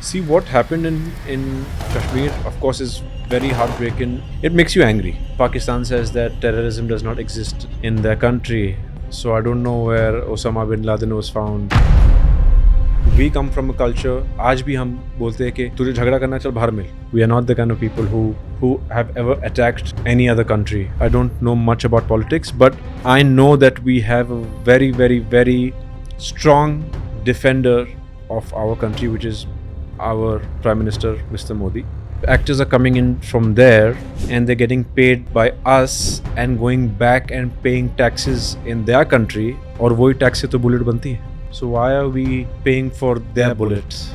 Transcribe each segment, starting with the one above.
See, what happened in Kashmir, of course, is very heartbreaking. It makes you angry. Pakistan says that terrorism does not exist in their country. So I don't know where Osama bin Laden was found. We come from a culture, आज भी हम बोलते हैं कि तुझे झगड़ा करना चल बाहर मिल. We are not the kind of people who have ever attacked any other country. I don't know much about politics, but I know that we have a very, very, very strong defender of our country, which is our Prime Minister, Mr. Modi. Actors are coming in from there and they're getting paid by us and going back and paying taxes in their country. और वही tax से तो bullet बनती है. So why are we paying for their bullets?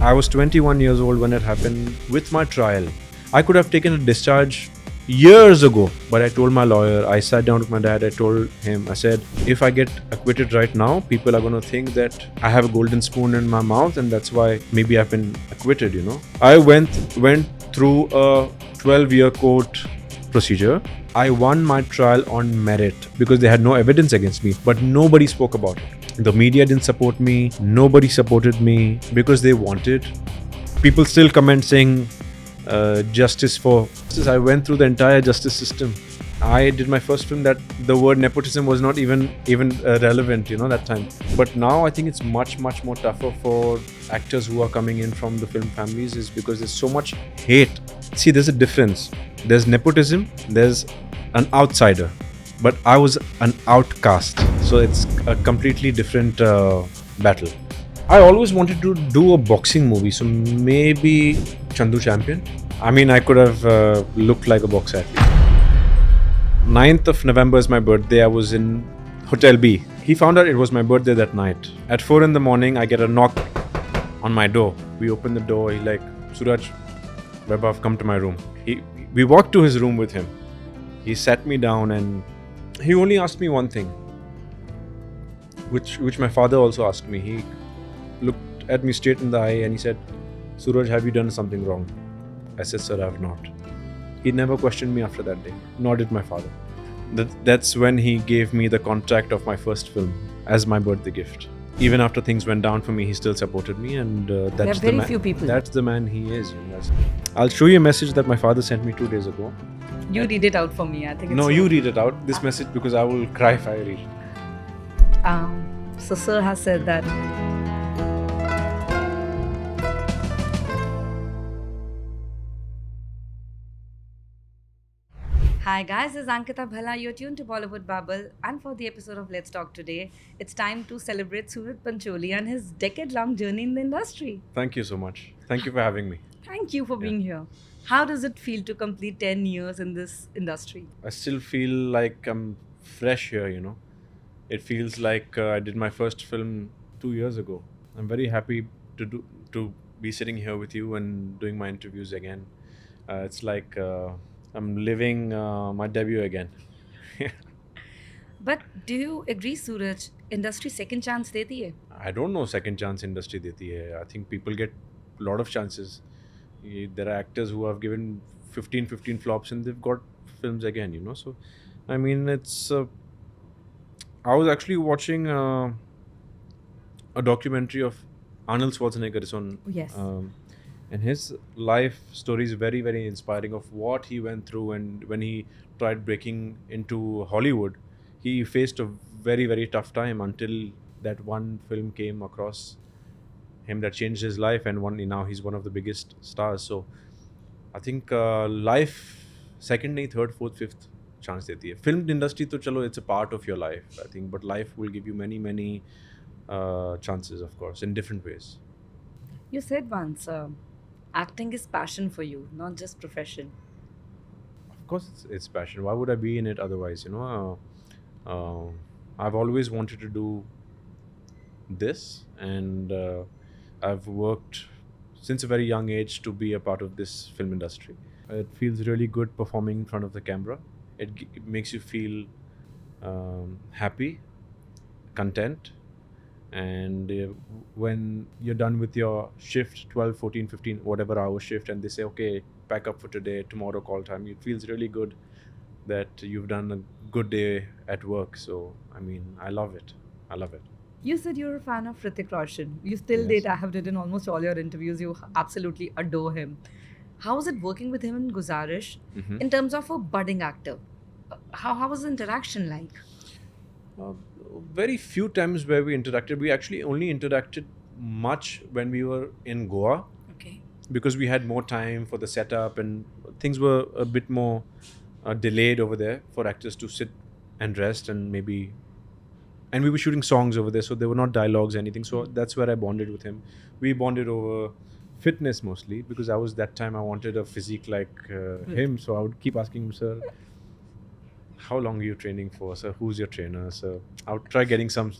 I was 21 years old when it happened. With my trial, I could have taken a discharge years ago, but I told my lawyer, I sat down with my dad, I told him, I said, if I get acquitted right now, people are going to think that I have a golden spoon in my mouth and that's why maybe I've been acquitted, you know. I went through a 12-year court procedure. I won my trial on merit because they had no evidence against me, but nobody spoke about it. The media didn't support me, nobody supported me because they wanted. People still comment saying, justice for. I went through the entire justice system. I did my first film that the word nepotism was not even relevant, you know, that time. But now I think it's much more tougher for actors who are coming in from the film families, is because there's so much hate. See, there's a difference. There's nepotism, there's an outsider, but I was an outcast, so it's a completely different battle. I always wanted to do a boxing movie, so maybe Chandu Champion. I mean, I could have looked like a boxer athlete. 9th of November is my birthday. I was in Hotel B. He found out it was my birthday that night. At 4 in the morning, I get a knock on my door. We open the door. He's like, Sooraj, Vaibhav, come to my room. We walked to his room with him. He sat me down and he only asked me one thing, which my father also asked me. He looked at me straight in the eye and he said, Sooraj, have you done something wrong? I said, sir, I have not. He never questioned me after that day, nor did my father. That's when he gave me the contract of my first film as my birthday gift. Even after things went down for me, he still supported me, and that's there are very few people. That's the man he is. You know, I'll show you a message that my father sent me 2 days ago. You read it out for me. I think. No, you read it out. This message, because I will cry if I read it. So sir has said that. Hi guys, this is Ankita Bhalla. You're tuned to Bollywood Bubble, and for the episode of Let's Talk today, it's time to celebrate Sooraj Pancholi and his decade-long journey in the industry. Thank you so much. Thank you for having me. Thank you for being here. How does it feel to complete 10 years in this industry? I still feel like I'm fresh here, you know. It feels like I did my first film 2 years ago. I'm very happy to be sitting here with you and doing my interviews again. It's like I'm living my debut again. But do you agree, Sooraj, industry second chance deti hai? I don't know second chance industry deti hai. I think people get a lot of chances. There are actors who have given 15 flops and they've got films again, you know. So, I mean, it's... I was actually watching a documentary of Arnold Schwarzenegger. It's on... Yes. And his life story is very, very inspiring of what he went through. And when he tried breaking into Hollywood, he faced a very, very tough time until that one film came across him that changed his life, and now he's one of the biggest stars. So I think life second, third, fourth, fifth chance deti hai. Film industry to chalo, it's a part of your life, I think, but life will give you many chances, of course, in different ways. You said once, acting is passion for you, not just profession. Of course, it's passion. Why would I be in it otherwise? You know, I've always wanted to do this, and I've worked since a very young age to be a part of this film industry. It feels really good performing in front of the camera. It makes you feel happy, content. And when you're done with your shift, 12, 14, 15, whatever hour shift, and they say, okay, pack up for today, tomorrow call time, it feels really good that you've done a good day at work. So, I mean, I love it. You said you're a fan of Hrithik Roshan. You still Yes. date. I have read in almost all your interviews. You absolutely adore him. How was it working with him in Guzaarish in terms of a budding actor? How was the interaction like? Uh, Very few times where we interacted. We actually only interacted much when we were in Goa Okay. because we had more time for the setup and things were a bit more delayed over there for actors to sit and rest and maybe. And we were shooting songs over there, so there were not dialogues, anything. So that's where I bonded with him. We bonded over fitness mostly because I was that time I wanted a physique like him. So I would keep asking him, sir, how long are you training for, sir? Who's your trainer, sir? I would try getting some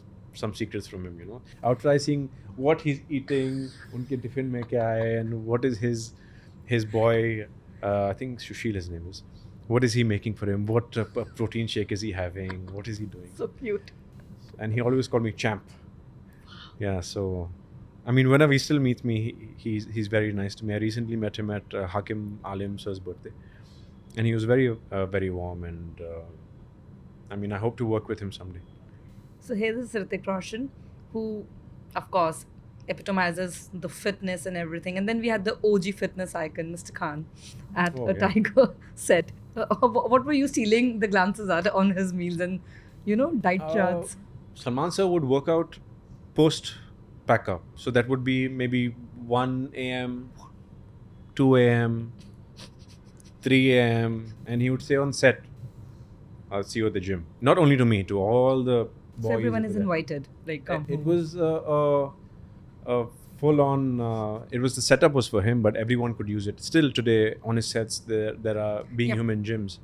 secrets from him, you know. I would try seeing what he's eating, unke tiffin mein kya hai, and what is his boy. I think Sushil his name is. What is he making for him? What protein shake is he having? What is he doing? So cute. And he always called me champ. Yeah, so I mean, whenever he still meets me, he's very nice to me. I recently met him at Hakim Alim sir's birthday, and he was very warm. And I mean, I hope to work with him someday. So here is Hrithik Roshan, who, of course, epitomizes the fitness and everything. And then we had the OG fitness icon, Mr. Khan, at Oh, a yeah. Tiger set. What were you stealing the glances at on his meals and, diet charts? Salman sir would work out post pack up, so that would be maybe 1 a.m., 2 a.m., 3 a.m., and he would say on set, "I'll see you at the gym." Not only to me, to all the boys. So everyone over is there. invited. Like, come It home. was a full on. It was the setup was for him, but everyone could use it. Still today on his sets, there are being Yep. human gyms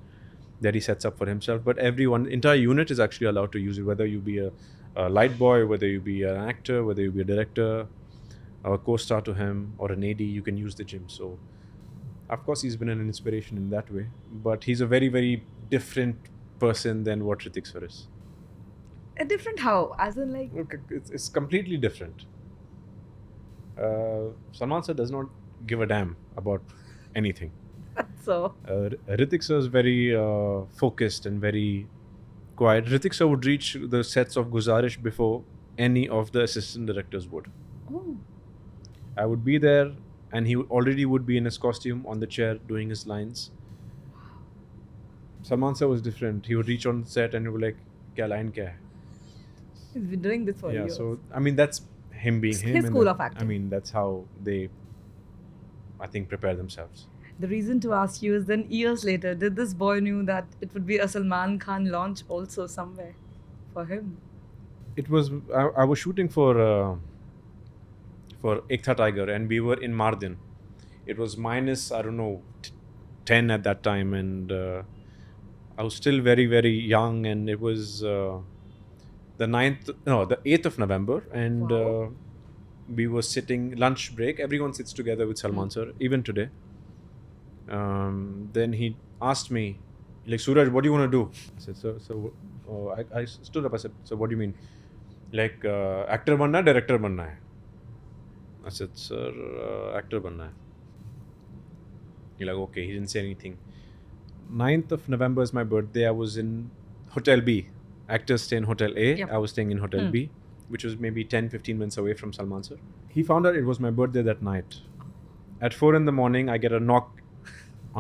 that he sets up for himself. But everyone, entire unit is actually allowed to use it. Whether you be a light boy, whether you be an actor, whether you be a director, or a co-star to him, or an AD, you can use the gym. So, of course, he's been an inspiration in that way. But he's a very, very different person than what Hrithik sir is. A different how? As in, like, Look, it's completely different. Salman sir does not give a damn about anything. so. Hrithik sir is very focused and very quiet. Hrithik sir would reach the sets of Guzaarish before any of the assistant directors would. Oh. I would be there, and he already would be in his costume on the chair doing his lines. Salman sir was different. He would reach on set and he would be like, "Kya line kya hai?" He's been doing this for Yeah, years. so I mean that's him being It's him. his and school that- of acting. I mean that's how they, I think, prepare themselves. The reason to ask you is then years later, did this boy knew that it would be a Salman Khan launch also somewhere for him? It was I was shooting for Ekta Tiger, and we were in Mardin. It was minus, I don't know, 10 at that time, and I was still very, very young, and it was the 8th of November, and Wow. we were sitting lunch break. Everyone sits together with Salman sir, even today. Then he asked me, like, "Sooraj, what do you want to do?" I said, I stood up. I said, "So what do you mean? Like, actor banna, director banna hai?" I said, "Sir, actor banna hai." He's like, "Okay." He didn't say anything. 9th of November is my birthday. I was in Hotel B. Actors stay in Hotel A. Yep. I was staying in Hotel B, which was maybe 10-15 minutes away from Salman sir. He found out it was my birthday that night. At 4 in the morning, I get a knock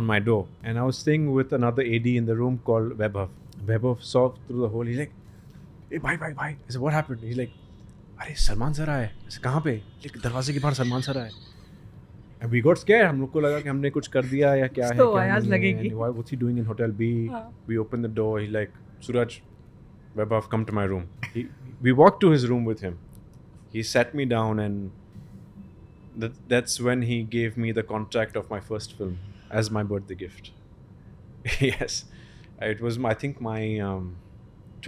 on my door. And I was staying with another AD in the room called Vaibhav. Vaibhav saw through the hole. He's like, "Hey, bhai. I said, "What happened?" He's like, "Arey, Salman sir आए." I said, "कहाँ पे?" Like, दरवाजे के बाहर Salman sir आए. And we got scared. हम लोग को लगा कि हमने कुछ कर दिया या क्या है, तो क्या आवाज़ नहीं है. लगेगी. And what's he doing in Hotel B? हाँ. We opened the door. He's like, "Suraj, Vaibhav, come to my room." We walked to his room with him. He sat me down, and that's when he gave me the contract of my first film as my birthday gift. Yes, it was I think my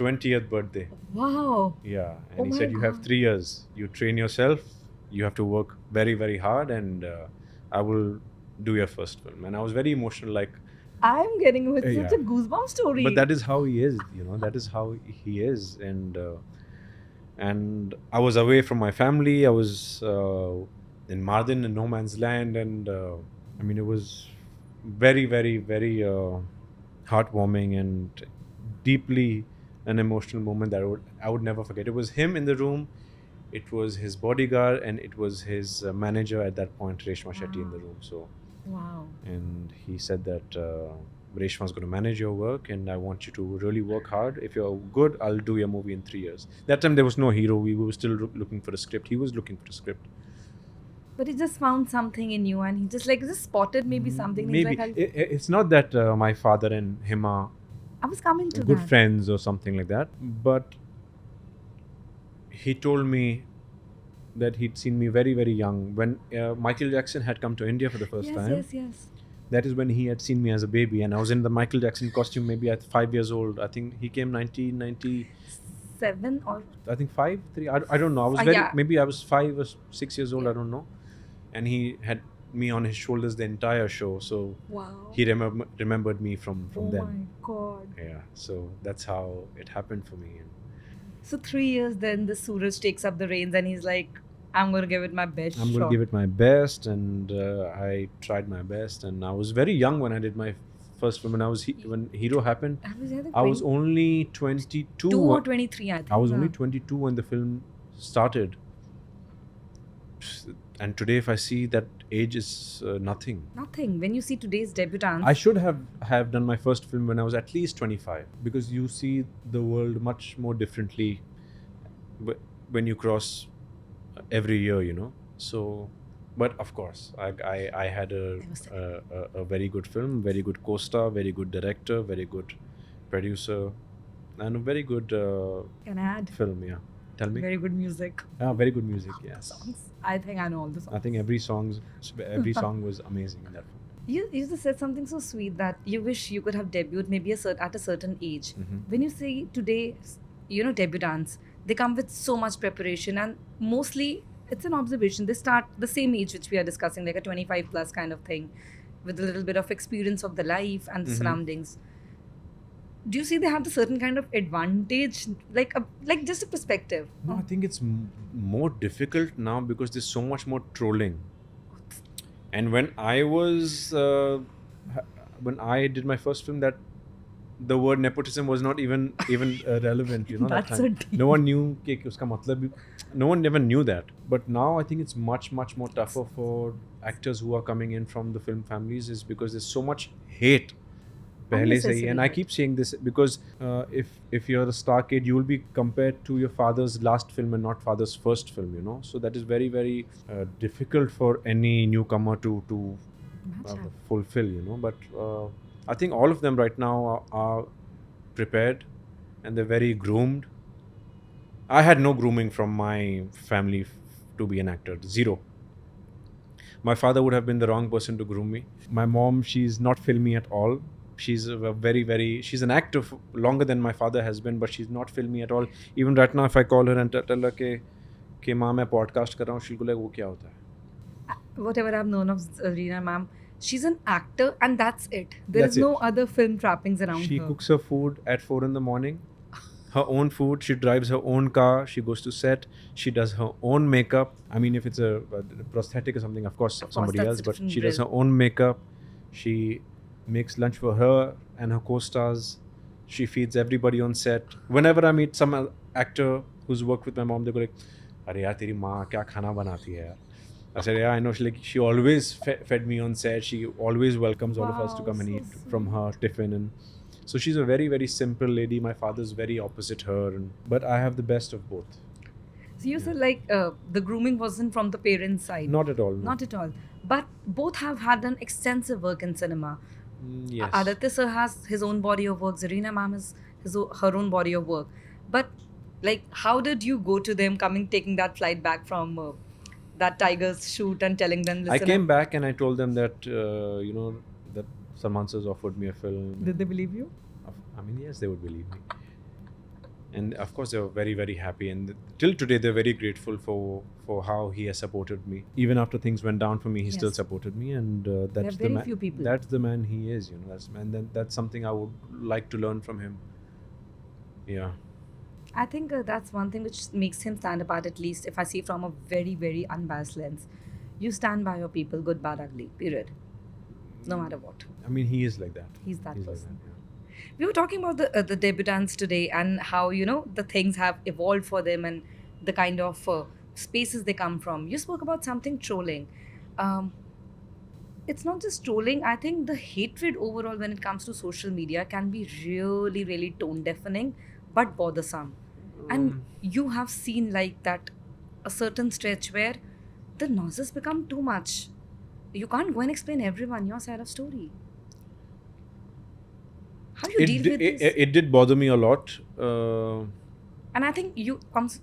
20th birthday. Wow. Yeah, and Oh he my said, "You have God. 3 years. You train yourself. You have to work very, very hard, and I will do your first film." And I was very emotional, like. I'm getting with Yeah. such a goosebump story. But that is how he is, you know. That is how he is, and I was away from my family. I was in Mardin, in no man's land, and I mean, it was very, very, very heartwarming and deeply an emotional moment that I would never forget. It was him in the room. it was his bodyguard and it was his manager at that point, Reshma Shetty, in the room. So, Wow. and he said that Reshma's going to manage your work and I want you to really work hard. If you're good, I'll do your movie in 3 years. That time there was no hero. We were still looking for a script. He was looking for a script. But he just found something in you, and he just spotted maybe something. And he's Maybe. like, It's not that my father and him are I was coming to good that. friends or something like that. But he told me that he'd seen me very, very young. When Michael Jackson had come to India for the first time, Yes. that is when he had seen me as a baby. And I was in the Michael Jackson costume maybe at 5 years old. I think he came 1990, 7 or I think 5, 3. I don't know. I was very, yeah. maybe I was 5 or 6 years old. I don't know. And he had me on his shoulders the entire show. So wow. he remembered me from Oh then. my God. Yeah. So that's how it happened for me. And So 3 years then, the Sooraj takes up the reins, and he's like, I'm going to give it my best I'm going to give it my best, and I tried my best. And I was very young when I did my first film. When Hero happened, I was only 22. 2 or 23, I think. I was only 22 when the film started. And today, if I see that age is nothing. Nothing. When you see today's debutants, I should have done my first film when I was at least 25, because you see the world much more differently when you cross every year, you know. So, but of course, I had a very good film, very good co-star, very good director, very good producer, and a very good can I add? film. Yeah, tell me. Very good music. Very good music. Yes. Songs. I think I know all the songs. I think every song was amazing in that film. You just said something so sweet that you wish you could have debuted maybe at a certain age. Mhm. When you say today, debutants, they come with so much preparation, and mostly it's an observation. They start the same age which we are discussing, like a 25 plus kind of thing, with a little bit of experience of the life and the Mhm. surroundings. Do you see they have a certain kind of advantage, like just a perspective? No, I think it's more difficult now because there's so much more trolling. And when I did my first film, that the word nepotism was not even relevant, you know. That's that so time. deep. No one knew कि उसका मतलब, no one ever knew that. But now I think it's much more tougher for actors who are coming in from the film families, is because there's so much hate. पहले से ही. And I keep saying this because if you're a star kid, you will be compared to your father's last film and not father's first film, you know. So that is very, very difficult for any newcomer to fulfill, you know. But I think all of them right now are prepared and they're very groomed. I had no grooming from my family to be an actor. Zero. My father would have been the wrong person to groom me. My mom, she's not filmy at all. She's she's an actor longer than my father has been, but she's not filmy at all. Even right now, if I call her and tell her कि माँ मैं podcast कर रहा हूँ, she'll go like, वो क्या होता है? Whatever I've known of Reena ma'am, she's an actor and that's it. There is That's no it. other film trappings around She her. cooks her food at 4 in the morning. Her own food. She drives her own car. She goes to set. She does her own makeup. I mean, if it's a prosthetic or something, of course, somebody that's else. a But different she does her drill. own makeup. She makes lunch for her and her co-stars. She feeds everybody on set. Whenever I meet some actor who's worked with my mom, they go like, "अरे यार तेरी माँ क्या खाना बनाती है यार." I said, yeah, I know. She always fed me on set. She always welcomes all of us to come and so eat from her tiffin. And so she's a very, very simple lady. My father's very opposite her. But I have the best of both. So you said like the grooming wasn't from the parents' side. Not at all. No. Not at all. But both have had done extensive work in cinema. Yes. Aditya sir has his own body of work. Zarina ma'am has her own body of work. But like, how did you go to them taking that flight back from that Tigers shoot and telling them, I listen, came back and I told them that, that Salman sir's offered me a film. did they believe you? I mean, yes, they would believe me. And of course, they were very, very happy. And till today, they're very grateful for how he has supported me. Even after things went down for me, he still Yes. supported me. And that's very few people. That's the man he is, you know. That's something I would like to learn from him. Yeah. I think that's one thing which makes him stand apart, at least if I see from a very, very unbiased lens. You stand by your people, good, bad, ugly, period. No matter what. I mean, he is like that. He's that He's person. like that, yeah. We were talking about the debutants today and how, the things have evolved for them and the kind of spaces they come from. You spoke about something trolling. Um, it's not just trolling. I think the hatred overall when it comes to social media can be really, really tone deafening but bothersome. And you have seen like that a certain stretch where the noises become too much. You can't go and explain everyone your side of story. How do you deal with this? It did bother me a lot. And I think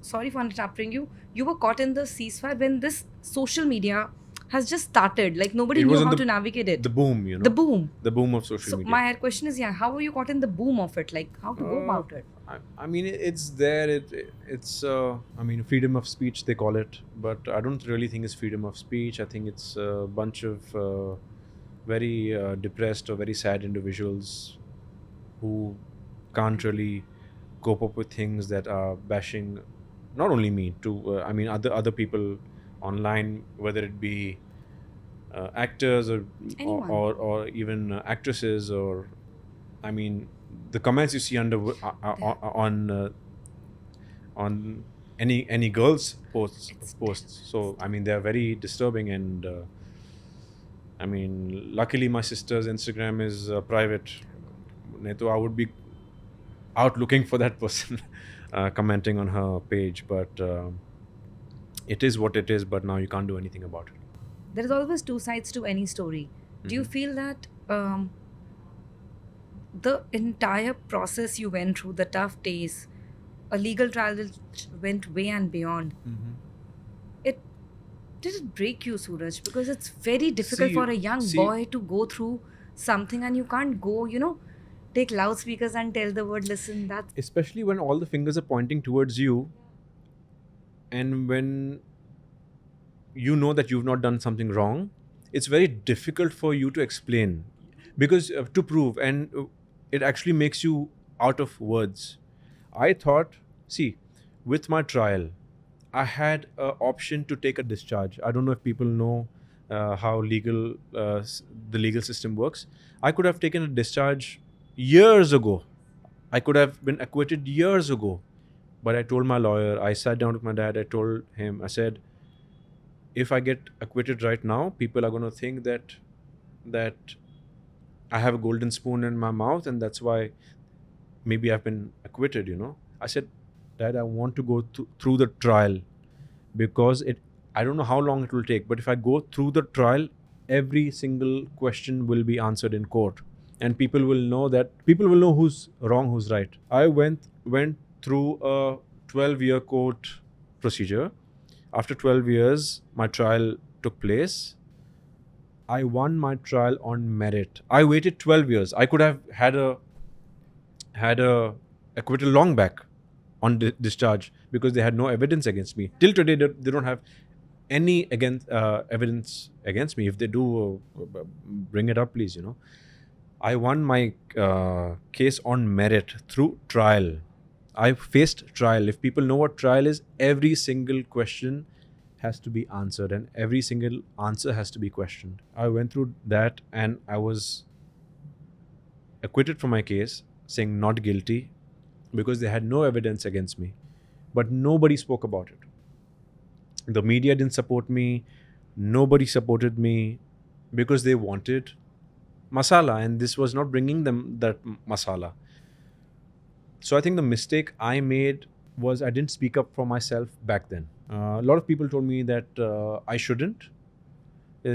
sorry for interrupting you. You were caught in the ceasefire when this social media has just started. Like nobody It knew was in how the- to navigate it. The boom, you know. The boom. The boom of social So media. my question is, yeah, how were you caught in the boom of it? Like how to go about it? I mean, it's there. It's. I mean, freedom of speech they call it, but I don't really think it's freedom of speech. I think it's a bunch of very depressed or very sad individuals who can't really cope up with things that are bashing, not only me, to I mean other people online, whether it be actors or Anyone. or even actresses, or I mean the comments you see under on any girls posts. So I mean they're very disturbing, and I mean luckily my sister's Instagram is private. Neto, I would be out looking for that person commenting on her page, but it is what it is. But now you can't do anything about it. There is always two sides to any story. Do you feel that the entire process you went through, the tough days, a legal trial which went way and beyond, it did it break you, Suraj? Because it's very difficult See, for a young see- boy to go through something and you can't go, take loudspeakers and tell the word, listen, that's Especially when all the fingers are pointing towards you, and when you know that you've not done something wrong, it's very difficult for you to explain, because to prove, and it actually makes you out of words. I thought, see, with my trial, I had an option to take a discharge. I don't know if people know how the legal system works. I could have taken a discharge years ago. I could have been acquitted years ago. But I told my lawyer, I sat down with my dad, I told him, I said, if I get acquitted right now, people are going to think that I have a golden spoon in my mouth, and that's why maybe I've been acquitted, you know. I said, Dad, I want to go through the trial, because I don't know how long it will take, but if I go through the trial, every single question will be answered in court, and people will know who's wrong, who's right. I went through a 12-year court procedure. After 12 years, my trial took place. I won my trial on merit. I waited 12 years. I could have had a acquittal long back on discharge, because they had no evidence against me. Till today, they don't have any evidence against me. If they do, bring it up, please. You know, I won my case on merit through trial. I faced trial. If people know what trial is, every single question has to be answered, and every single answer has to be questioned. I went through that, and I was acquitted from my case, saying not guilty, because they had no evidence against me. But nobody spoke about it. The media didn't support me. Nobody supported me, because they wanted masala, and this was not bringing them that masala. So I think the mistake I made was I didn't speak up for myself back then. A lot of people told me that I shouldn't.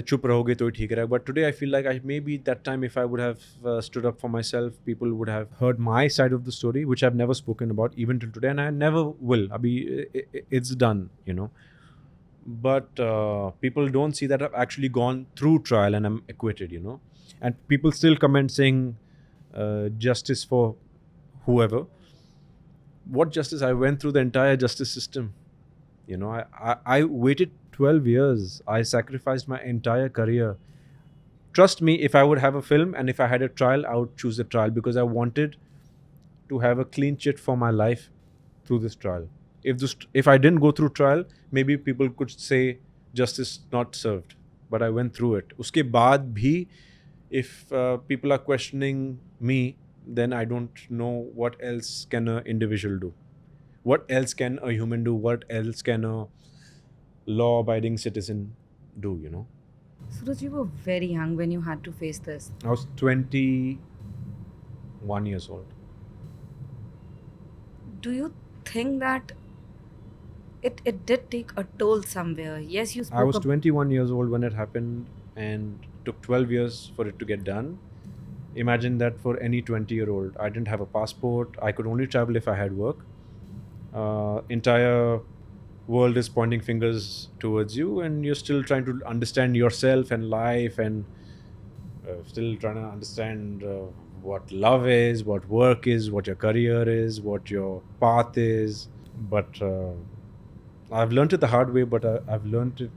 Chup rahoge to theek hai. But today I feel like maybe that time, if I would have stood up for myself, people would have heard my side of the story, which I've never spoken about even till today, and I never will. It's done, you know. But people don't see that I've actually gone through trial and I'm acquitted, you know. And people still comment saying justice for whoever. What justice? I went through the entire justice system. You know, I waited 12 years. I sacrificed my entire career. Trust me, if I would have a film and if I had a trial, I would choose the trial, because I wanted to have a clean chit for my life through this trial. If I didn't go through trial, maybe people could say justice not served. But I went through it. Uske baad bhi, if people are questioning me, then I don't know what else can an individual do. What else can a human do? What else can a law-abiding citizen do, you know. Suraj, you were very young when you had to face this. I was 21 years old. Do you think that it did take a toll somewhere? Yes, you spoke I was ab- 21 years old when it happened and took 12 years for it to get done. Imagine that for any 20-year-old. I didn't have a passport. I could only travel if I had work. Entire world is pointing fingers towards you, and you're still trying to understand yourself and life, and still trying to understand what love is, what work is, what your career is, what your path is. But I've learned it the hard way, but I've learned it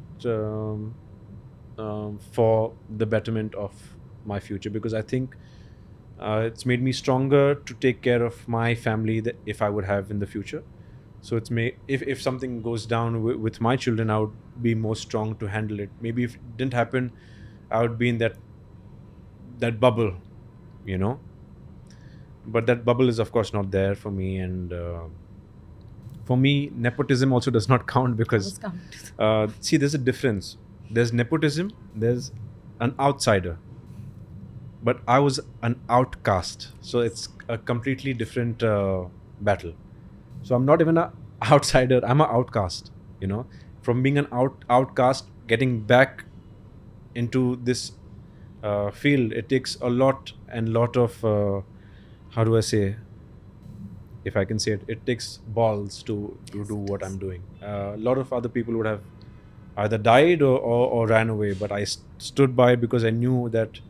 for the betterment of my future, because I think it's made me stronger to take care of my family that if I would have in the future. So it's if something goes down with my children, I would be more strong to handle it. Maybe if it didn't happen, I would be in that bubble, you know. But that bubble is of course not there for me, and for me, nepotism also does not count, I was because coming to see, there's a difference. There's nepotism. There's an outsider, but I was an outcast, so it's a completely different battle. So I'm not even an outsider. I'm an outcast. You know, from being an outcast, getting back into this field, it takes a lot of how do I say? If I can say it, it takes balls to Yes, do it what does. I'm doing. A lot of other people would have either died or ran away, but I stood by because I knew that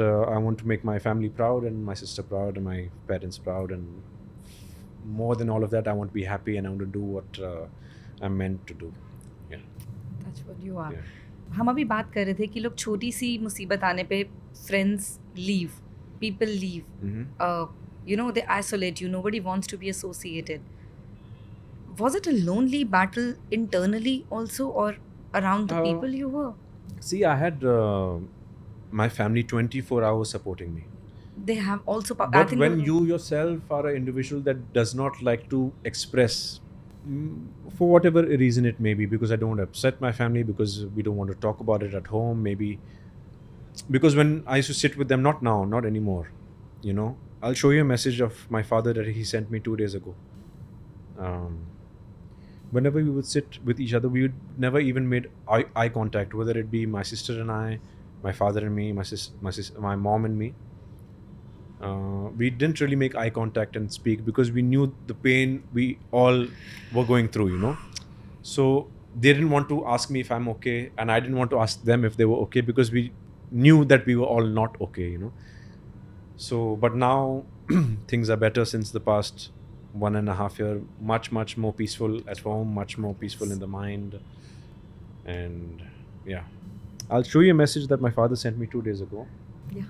I want to make my family proud and my sister proud and my parents proud, and more than all of that, I want to be happy and I want to do what I'm meant to do. Yeah. That's what you are. Yeah. हम अभी बात कर रहे थे कि लोग छोटी सी मुसीबत आने पे friends leave, people leave, Mm-hmm. you know, they isolate you. Nobody wants to be associated. Was it a lonely battle internally also, or around the Uh, people you were? See, I had my family 24 hours supporting me. They have also. I But think when the- you yourself are an individual that does not like to express, for whatever reason it may be, because I don't want to upset my family, because we don't want to talk about it at home, maybe because when I used to sit with them, not now, not anymore, you know, I'll show you a message of my father that he sent me 2 days ago. Whenever we would sit with each other, we would never even made eye contact, whether it be my sister and I, my father and me, my mom and me. We didn't really make eye contact and speak because we knew the pain we all were going through, you know. So they didn't want to ask me if I'm okay, and I didn't want to ask them if they were okay, because we knew that we were all not okay, you know. So, but now things are better since the past 1.5 year. Much more peaceful at home, much more peaceful in the mind, and yeah. I'll show you a message that my father sent me 2 days ago. yeah,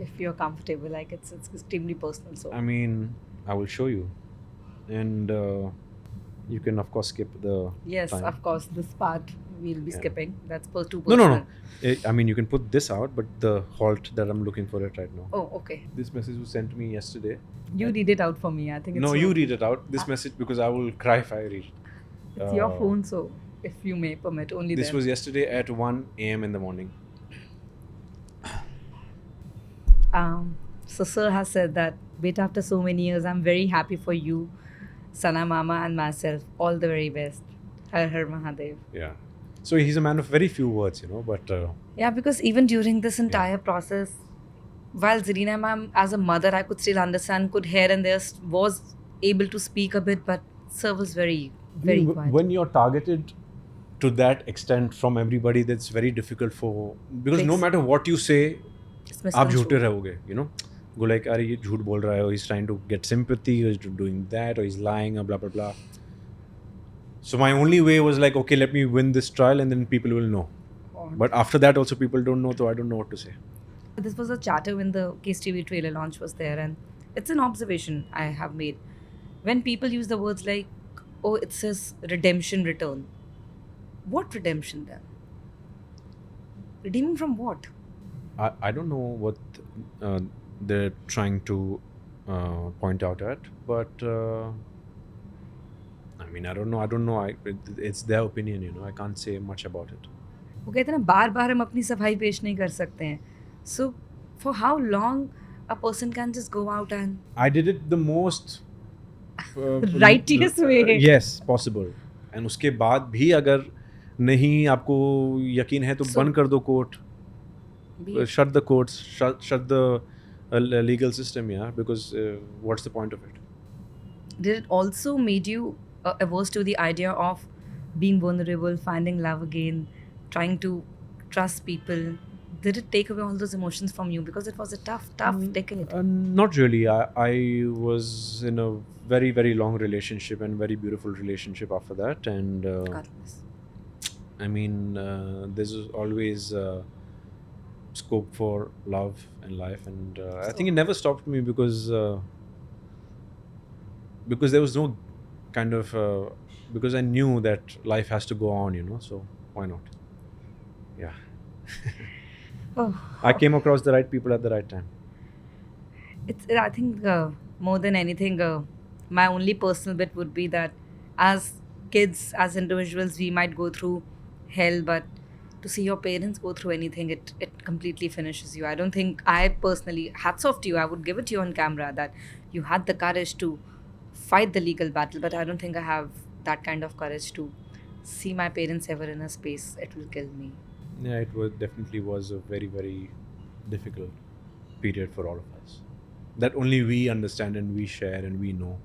if you're comfortable, like it's extremely personal. So I mean, I will show you, and you can of course skip the yes, time. of course, this part we'll be Yeah. skipping. That's too No, personal. I mean, you can put this out, but the halt that I'm looking for it right now. Oh, okay. This message was sent to me yesterday. You read it out for me. I think it's No, your, you read it out. This message, because I will cry if I read. It's your Uh, phone, so if you may permit, only This then. was yesterday at 1 a.m. in the morning. So sir has said that, beta, after so many years, I'm very happy for you, Sana Mama, and myself. All the very best. Har Har Mahadev. Yeah. So he's a man of very few words, you know, but Yeah, because even during this entire process, while Zarina ma'am, as a mother, I could still understand, could here and there was able to speak a bit, but sir was very quiet. when you're targeted to that extent from everybody, that's very difficult for, because no Yes. matter what you say, It's आप झूठे misconstrued. रहोगे, you know. Go like, अरे ये झूठ बोल रहा है, or he's trying to get sympathy, or he's doing that, or he's lying, or blah blah blah. So my only way was like, okay, let me win this trial, and then people will know. But after that, also people don't know, so I don't know what to say. This was a chatter when the Case TV trailer launch was there, and it's an observation I have made. When people use the words like, oh, it says redemption return. What redemption then? Redeeming from what? I don't know what they're trying to point out at, but I mean, I don't know. It's their opinion, I can't say much about it. वो कहते हैं ना, बार बार हम अपनी सफाई पेश नहीं कर सकते हैं. So for how long a person can just go out and I did it the most righteous way. Yes, possible. And उसके बाद भी अगर नहीं आपको यकीन है तो So- बंद कर दो court. Be- Shut the courts, shut the legal system, because what's the point of it? Did it also made you averse to the idea of being vulnerable, finding love again, trying to trust people? Did it take away all those emotions from you? Because it was a tough decade. Not really. I was in a very, very long relationship and very beautiful relationship after that. And Godless. I mean, there's always scope for love and life. And I think it never stopped me because there was no kind of... because I knew that life has to go on, so why not? Yeah. Oh, I came across the right people at the right time. I think more than anything, my only personal bit would be that as kids, as individuals, we might go through hell, but to see your parents go through anything, it completely finishes you. I don't think I personally, hats off to you, I would give it to you on camera that you had the courage to fight the legal battle, but I don't think I have that kind of courage to see my parents ever in a space. It will kill me. Yeah, it definitely was a very, very difficult period for all of us. That only we understand and we share and we know.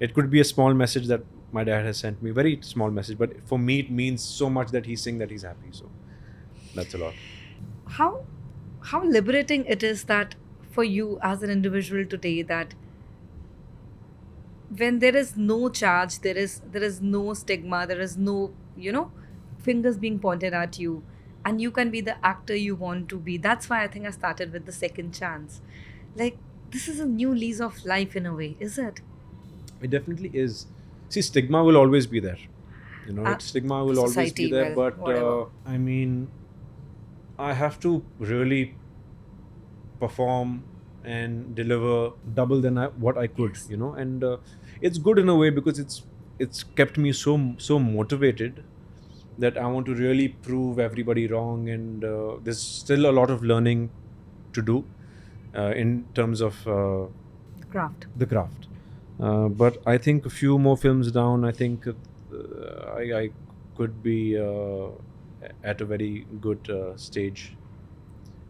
It could be a small message that my dad has sent me, very small message, but for me it means so much that he's saying that he's happy. So that's a lot. How liberating it is that for you as an individual today, that when there is no charge, there is no stigma, there is no fingers being pointed at you, and you can be the actor you want to be. That's why I think I started with the second chance. Like, this is a new lease of life in a way, is it? It definitely is. See, stigma will always be there. Stigma will always society, be there. well, But whatever. I mean, I have to really perform and deliver double than what I could. Yes. And it's good in a way because it's kept me so motivated that I want to really prove everybody wrong. And there's still a lot of learning to do in terms of Craft. the craft. But I think a few more films down, I think I could be at a very good stage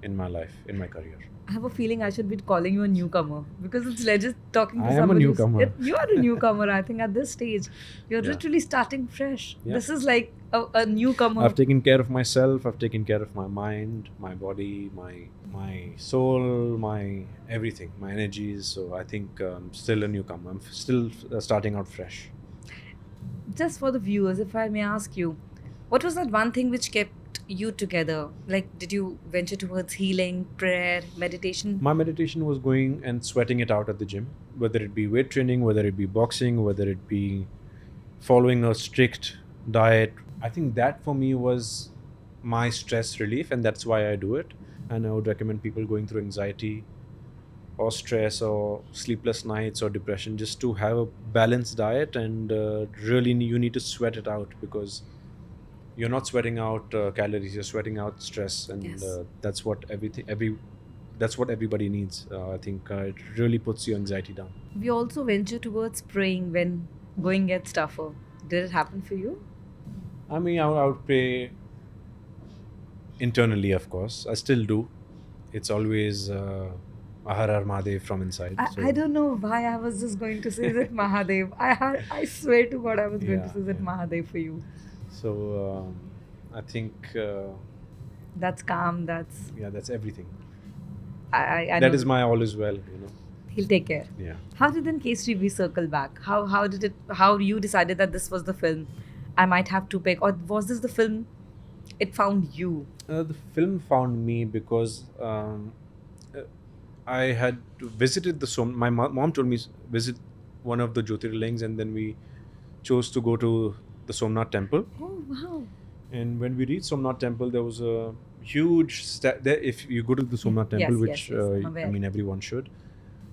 in my life, in my career. I have a feeling I should be calling you a newcomer because it's legit talking to I am a somebody. newcomer. You are a newcomer. I think at this stage, you're Yeah. literally starting fresh. Yeah. This is like a newcomer. I've taken care of myself. I've taken care of my mind, my body, my soul, my everything, my energies. So I think I'm still a newcomer. I'm still starting out fresh. Just for the viewers, if I may ask you, what was that one thing which kept you together? Like, did you venture towards healing, prayer, meditation? My meditation was going and sweating it out at the gym, whether it be weight training, whether it be boxing, whether it be following a strict diet. I think that for me was my stress relief, and that's why I do it. And I would recommend people going through anxiety or stress or sleepless nights or depression just to have a balanced diet, and really you need to sweat it out, because you're not sweating out calories, you're sweating out stress, and Yes. that's what that's what everybody needs. I think it really puts your anxiety down. We also venture towards praying when going gets tougher. Did it happen for you? I mean, I would pray internally, of course. I still do. It's always Har Har Mahadev from inside. I don't know why I was just going to say is it Mahadev. I swear to God I was going to Yeah, say is it yeah. Mahadev for you. So I think That's calm. That's that's everything. I That know. is my all is well. He'll take care. Yeah. How did then Kesari Veer circle back? How did it? How you decided that this was the film I might have to pick, or was this the film it found you? The film found me because I had visited the my mom told me visit one of the Jyotirlings, and then we chose to go to the Somnath temple. Oh wow! And when we reached Somnath temple, there was a huge there. If you go to the Somnath temple, Yes, which yes, I'm aware. I mean everyone should,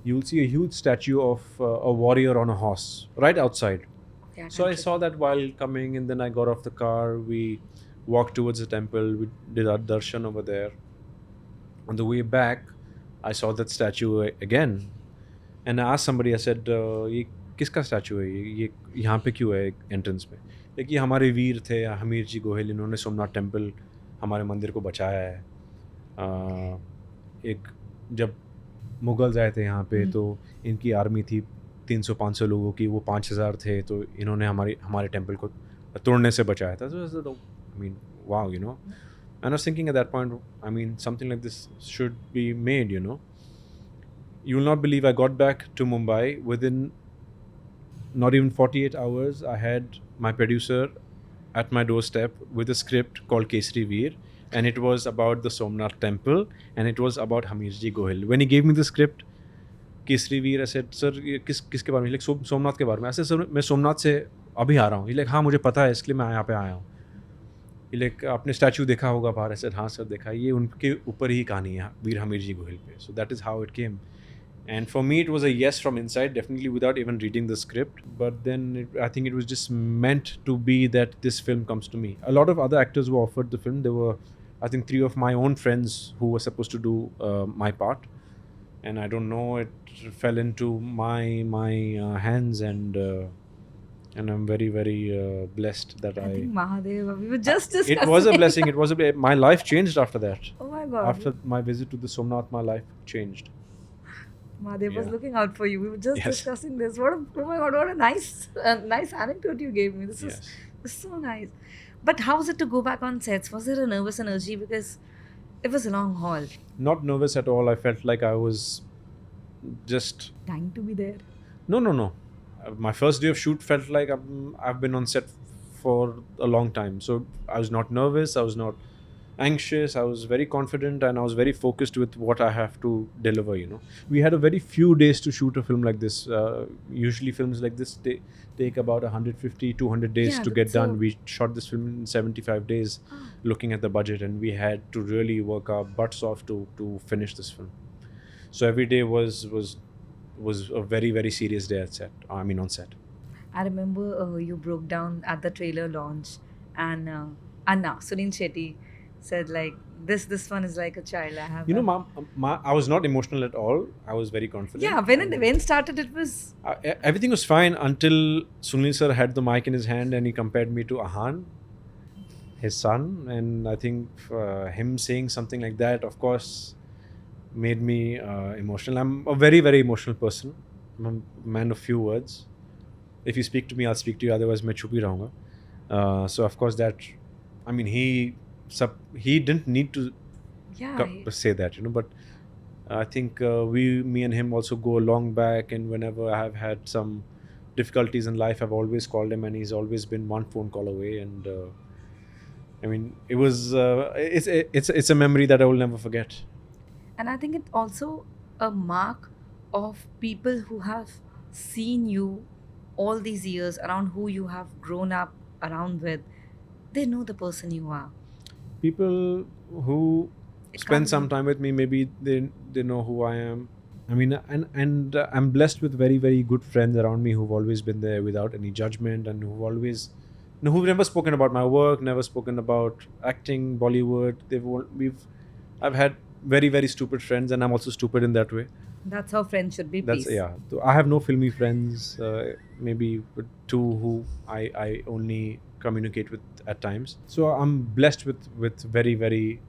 you will see a huge statue of a warrior on a horse right outside. So I saw that while coming, and then I got off the car. We walked towards the temple. We did our darshan over there. On the way back, I saw that statue again, and I asked somebody. I said, "ये किसका statue है? ये यहाँ पे क्यों है entrance में?" Like ये हमारे वीर थे, हमीर जी गोहिल, इन्होंने सोमनाथ टेम्पल हमारे मंदिर को बचाया है. एक जब मुगल्स आए थे यहाँ पे तो इनकी आर्मी थी 300-500 लोगों की, वो 5000 थे, तो इन्होंने हमारे टेम्पल को तोड़ने से बचाया था. So I mean, wow, you know. And I was thinking at that point, I mean, something like this should be made, you know. You will not believe I got back to Mumbai within not even 48 hours. I had my producer at my doorstep with a script called Kesari Veer, and it was about the Somnath temple, and it was about Hamirji Gohil. When he gave me the script, Kesari Veer, I said, sir, किसके बारे में? Like, Somnath के बारे में. I said, sir, मैं सोमनाथ से अभी आ रहा हूँ. Like, हाँ मुझे पता है, इसलिए मैं यहाँ पे आया हूँ. Like, आपने स्टैचू देखा होगा बाहर. I said, हाँ सर देखा. ये उनके ऊपर ही कहानी है, वीर हमीरजी गोहिल पे. So that is how it came. And for me, it was a yes from inside, definitely without even reading the script. But then I think it was just meant to be that this film comes to me. A lot of other actors were offered the film. There were, I think, 3 of my own friends who were supposed to do my part. And I don't know, it fell into my hands, and I'm very, very blessed that I think Mahadeva, we were just discussing. It was a blessing. My life changed after that. Oh my God. After my visit to the Somnath, my life changed. Mahadev was looking out for you. We were just discussing this. Oh my God, what a nice anecdote you gave me. This is so nice. But how was it to go back on sets? Was there a nervous energy? Because it was a long haul. Not nervous at all. I felt like I was just dying to be there. No. My first day of shoot felt like I've been on set for a long time. So I was not nervous. I was not anxious. I was very confident, and I was very focused with what I have to deliver, you know. We had a very few days to shoot a film like this. Usually films like this take about 150, 200 days to get done. We shot this film in 75 days, looking at the budget, and we had to really work our butts off to finish this film. So every day was a very, very serious day on set. I remember you broke down at the trailer launch, and Anna, Sunil Shetty, said like, this one is like a child. I was not emotional at all. I was very confident. Yeah, when the event started, it was... everything was fine until Sunil sir had the mic in his hand and he compared me to Ahan, his son. And I think him saying something like that, of course, made me emotional. I'm a very, very emotional person. I'm a man of few words. If you speak to me, I'll speak to you. Otherwise, मैं चुप ही रहूँगा. So of course that, I mean, he didn't need to say that, you know. But I think me and him also go long back. And whenever I have had some difficulties in life, I've always called him, and he's always been one phone call away. And I mean, it was it's a memory that I will never forget. And I think it's also a mark of people who have seen you all these years, around who you have grown up around with. They know the person you are. People who spend some time with me, maybe they know who I am. I mean, and I'm blessed with very, very good friends around me who've always been there without any judgment, and who've never spoken about my work, never spoken about acting, Bollywood. I've had very, very stupid friends, and I'm also stupid in that way. That's how friends should be. So I have no filmy friends. Maybe 2 who I only communicate with at times. So I'm blessed with very, very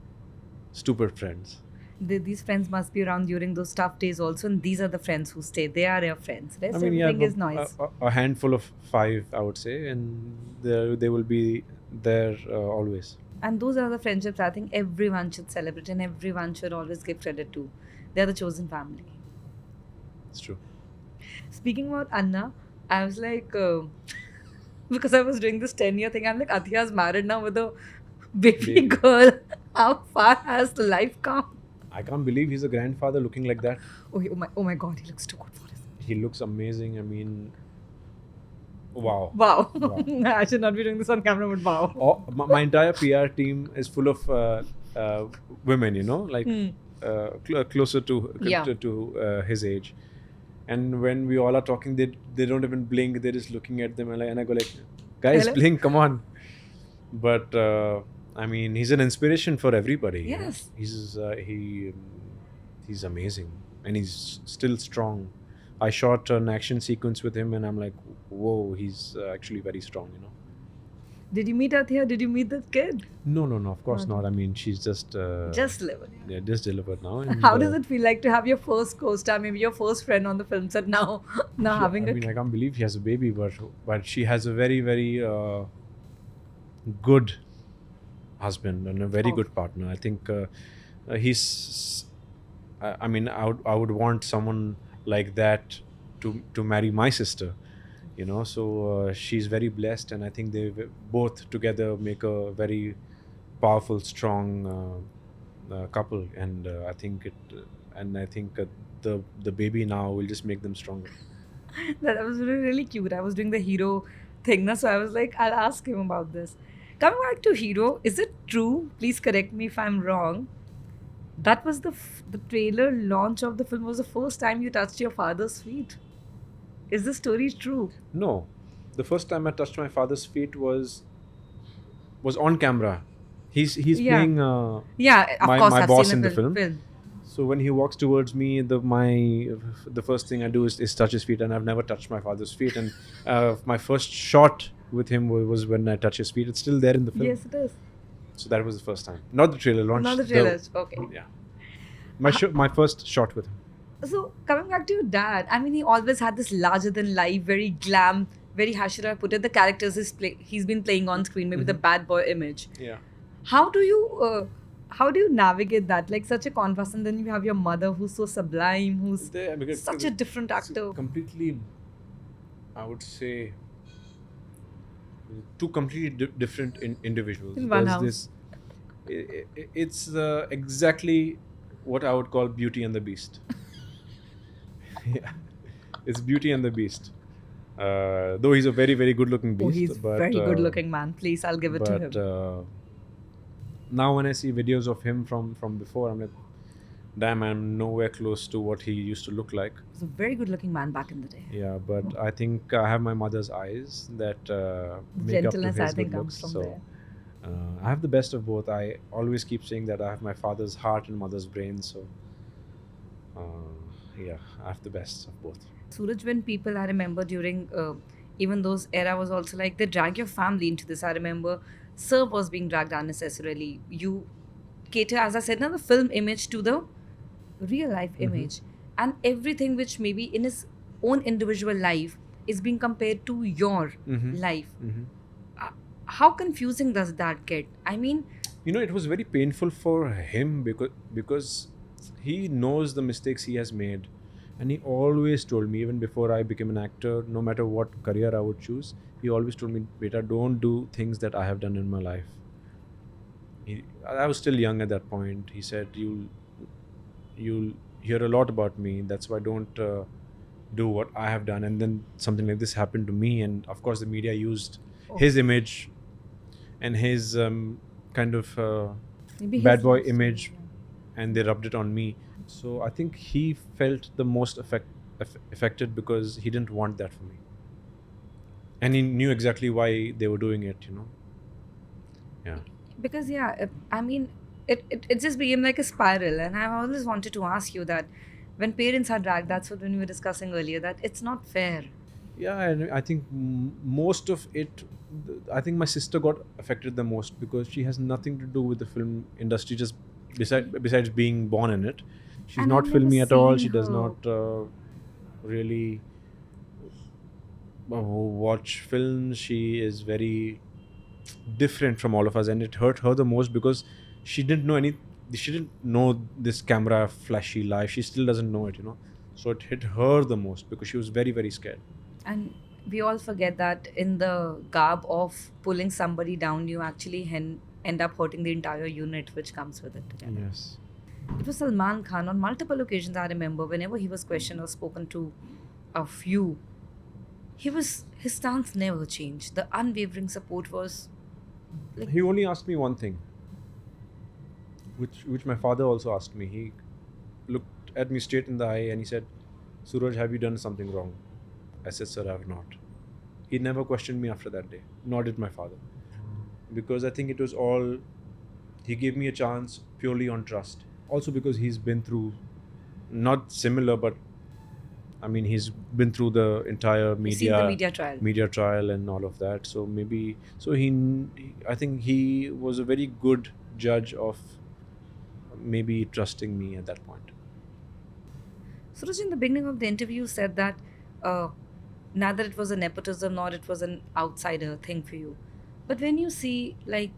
stupid friends. These friends must be around during those tough days also, and these are the friends who stay. They are your friends. Rest everything is noise. A handful of 5, I would say, and they will be there always. And those are the friendships I think everyone should celebrate, and everyone should always give credit to. They're the chosen family. It's true. Speaking about Anna, I was like, because I was doing this 10-year thing, I'm like, Athiya's married now with a baby girl. How far has the life come? I can't believe he's a grandfather looking like that. Oh my God, he looks too good for his age. He looks amazing. I mean, wow. I should not be doing this on camera, but wow. My entire PR team is full of women, you know, like closer to his age. And when we all are talking, they don't even blink. They're just looking at them, and I go like, guys, Hello? blink, come on. But I mean, he's an inspiration for everybody. You know? Yes. He's amazing, and he's still strong. I shot an action sequence with him, and I'm like, whoa, he's actually very strong. You know. Did you meet Athia? Did you meet this kid? No, of course Not not. I mean, she's just Just delivered. yeah, just delivered now. And, How does it feel like to have your first co-star, maybe your first friend on the film set now having I a mean, I can't believe she has a baby, but she has a very very good husband and a very Oh. good partner. I think he's. I mean, I would want someone like that to marry my sister. You know, so she's very blessed, and I think they both together make a very powerful, strong couple. And I think the baby now will just make them stronger. That was really, really cute. I was doing the hero thing, na, so I was like, I'll ask him about this. Coming back to Hero, is it true? Please correct me if I'm wrong. That was the trailer launch of the film was the first time you touched your father's feet. Is the story true? No, the first time I touched my father's feet was on camera. He's Yeah. playing Yeah, of my course, my I've boss seen in the the film. So when he walks towards me, the first thing I do is touch his feet, and I've never touched my father's feet. And my first shot with him was when I touched his feet. It's still there in the film. Yes, it is. So that was the first time, not the trailer launch. Not the trailers. Okay. Yeah, my first shot with him. So coming back to your dad, I mean, he always had this larger than life, very glam, very how should I put it, the characters he's been playing on screen, maybe the bad boy image. Yeah. How do you navigate that? Like such a contrast, and then you have your mother who's so sublime, who's Because such a different it's actor. completely, I would say, two completely different individuals. In one house. This, it's exactly what I would call Beauty and the Beast. Yeah, it's Beauty and the Beast. Though he's a very very good looking beast. Oh, he's but, very good looking man. Please, I'll give it to him. Now when I see videos of him from before, I'm like, damn, I'm nowhere close to what he used to look like. He's a very good looking man back in the day. Yeah, but I think I have my mother's eyes that make up to Gentleness, his I think, good comes looks. from So there. I have the best of both. I always keep saying that I have my father's heart and mother's brain. So yeah, I have the best of both. Suraj, when people I remember during even those era was also like they drag your family into this. I remember Sir was being dragged unnecessarily. You cater, as I said, now the film image to the real life image, and everything which maybe in his own individual life is being compared to your life. How confusing does that get? I mean, You know, it was very painful for him because he knows the mistakes he has made, and he always told me, even before I became an actor, no matter what career I would choose, he always told me, "Beta, don't do things that I have done in my life." I was still young at that point. He said, "You'll hear a lot about me. That's why don't do what I have done." And then something like this happened to me, and of course, the media used his image and his kind of maybe his bad boy love story, image, yeah. and they rubbed it on me. So I think he felt the most affected because he didn't want that for me, and he knew exactly why they were doing it. You know, yeah. Because I mean, it just became like a spiral, and I've always wanted to ask you that when parents are dragged, that's what when we were discussing earlier, that it's not fair. Yeah, and I think most of it, I think my sister got affected the most because she has nothing to do with the film industry, just besides being born in it. She's And not I've never filmy at all. seen She does her. not really watch films. She is very different from all of us, and it hurt her the most because she didn't know this camera flashy life. She still doesn't know it, you know. So it hit her the most because she was very very scared. And we all forget that in the garb of pulling somebody down, you actually end up hurting the entire unit which comes with it together. Yes. It was Salman Khan on multiple occasions. I remember whenever he was questioned or spoken to a few, his stance never changed. The unwavering support was like, He only asked me one thing, which my father also asked me. He looked at me straight in the eye and he said, Suraj, have you done something wrong? I said, sir, I have not. He never questioned me after that day, nor did my father. Because I think it was all, he gave me a chance purely on trust. Also because he's been through, not similar, but I mean, he's been through the entire You've seen the media trial. and all of that. So maybe, so I think he was a very good judge of maybe trusting me at that point. Suraj, in the beginning of the interview, said that neither it was a nepotism nor it was an outsider thing for you. But when you see, like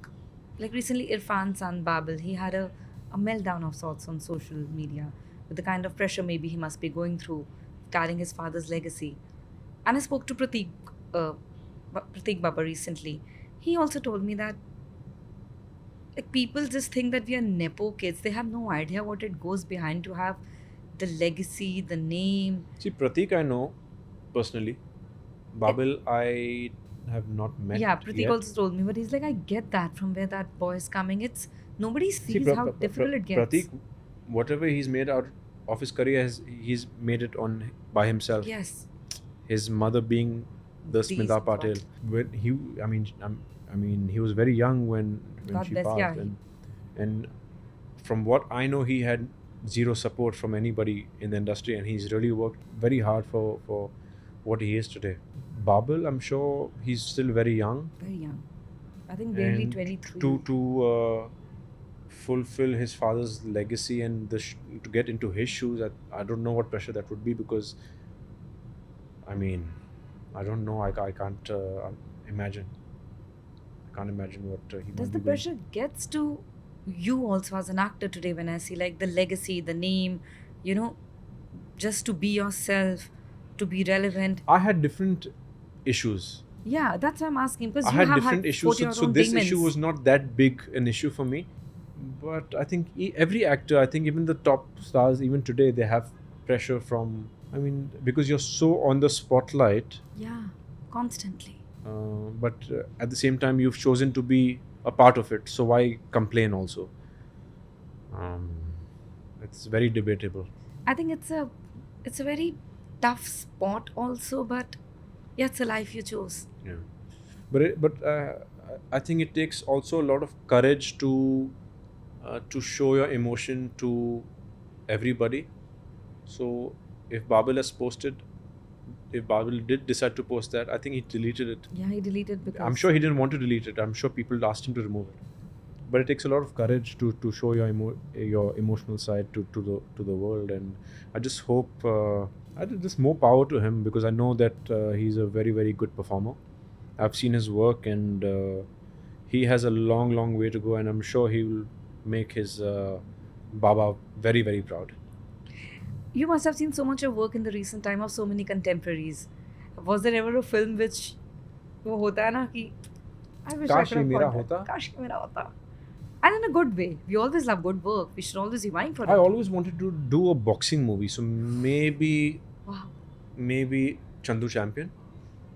recently, Irfan's son Babil, he had a meltdown of sorts on social media with the kind of pressure maybe he must be going through, carrying his father's legacy. And I spoke to Pratik Baba recently. He also told me that like people just think that we are nepo kids. They have no idea what it goes behind to have the legacy, the name. See, Pratik I know personally. Babil I have not met Yeah, Pratik yet. also told me, but he's like, I get that from where that boy is coming. It's nobody See, sees how difficult it gets. Pratik, whatever he's made out of his career, he's made it on by himself. Yes. His mother being the Smita Patel. When I mean, he was very young when God she bless, passed, yeah. and from what I know, he had zero support from anybody in the industry, and he's really worked very hard for what he is today. Babil, I'm sure he's still very young. Very young. I think barely And 23. to fulfill his father's legacy and to get into his shoes, I don't know what pressure that would be, because I mean, I don't know. I can't imagine. I can't imagine what he Does might the be pressure gets to you also as an actor today when I see like the legacy, the name, you know, just to be yourself, to be relevant? I had different issues. Yeah, that's why I'm asking, because I you had have different had issues. fought your So own this demons. issue was not that big an issue for me. But I think every actor, I think even the top stars, even today, they have pressure from, I mean, because you're so on the spotlight, Yeah, constantly. but at the same time, you've chosen to be a part of it. So why complain also? It's very debatable. I think it's a very tough spot also, but yeah, it's a life you chose. Yeah, but I think it takes also a lot of courage to show your emotion to everybody. So if Babil did decide to post that, I think he deleted it. Yeah, he deleted because I'm sure he didn't want to delete it. I'm sure people asked him to remove it. But it takes a lot of courage to show your emotional side to the world, and I just hope I did just more power to him, because I know that he's a very, very good performer. I've seen his work, and he has a long way to go, and I'm sure he will make his Baba very, very proud. You must have seen so much of work in the recent time of so many contemporaries. Was there ever a film which वो होता है ना कि I wish I काश could ये have मेरा got that. होता. काश ये मेरा होता. And in a good way. We always love good work. We should always be vying for I it. always wanted to do a boxing movie, so maybe Wow. Chandu Champion.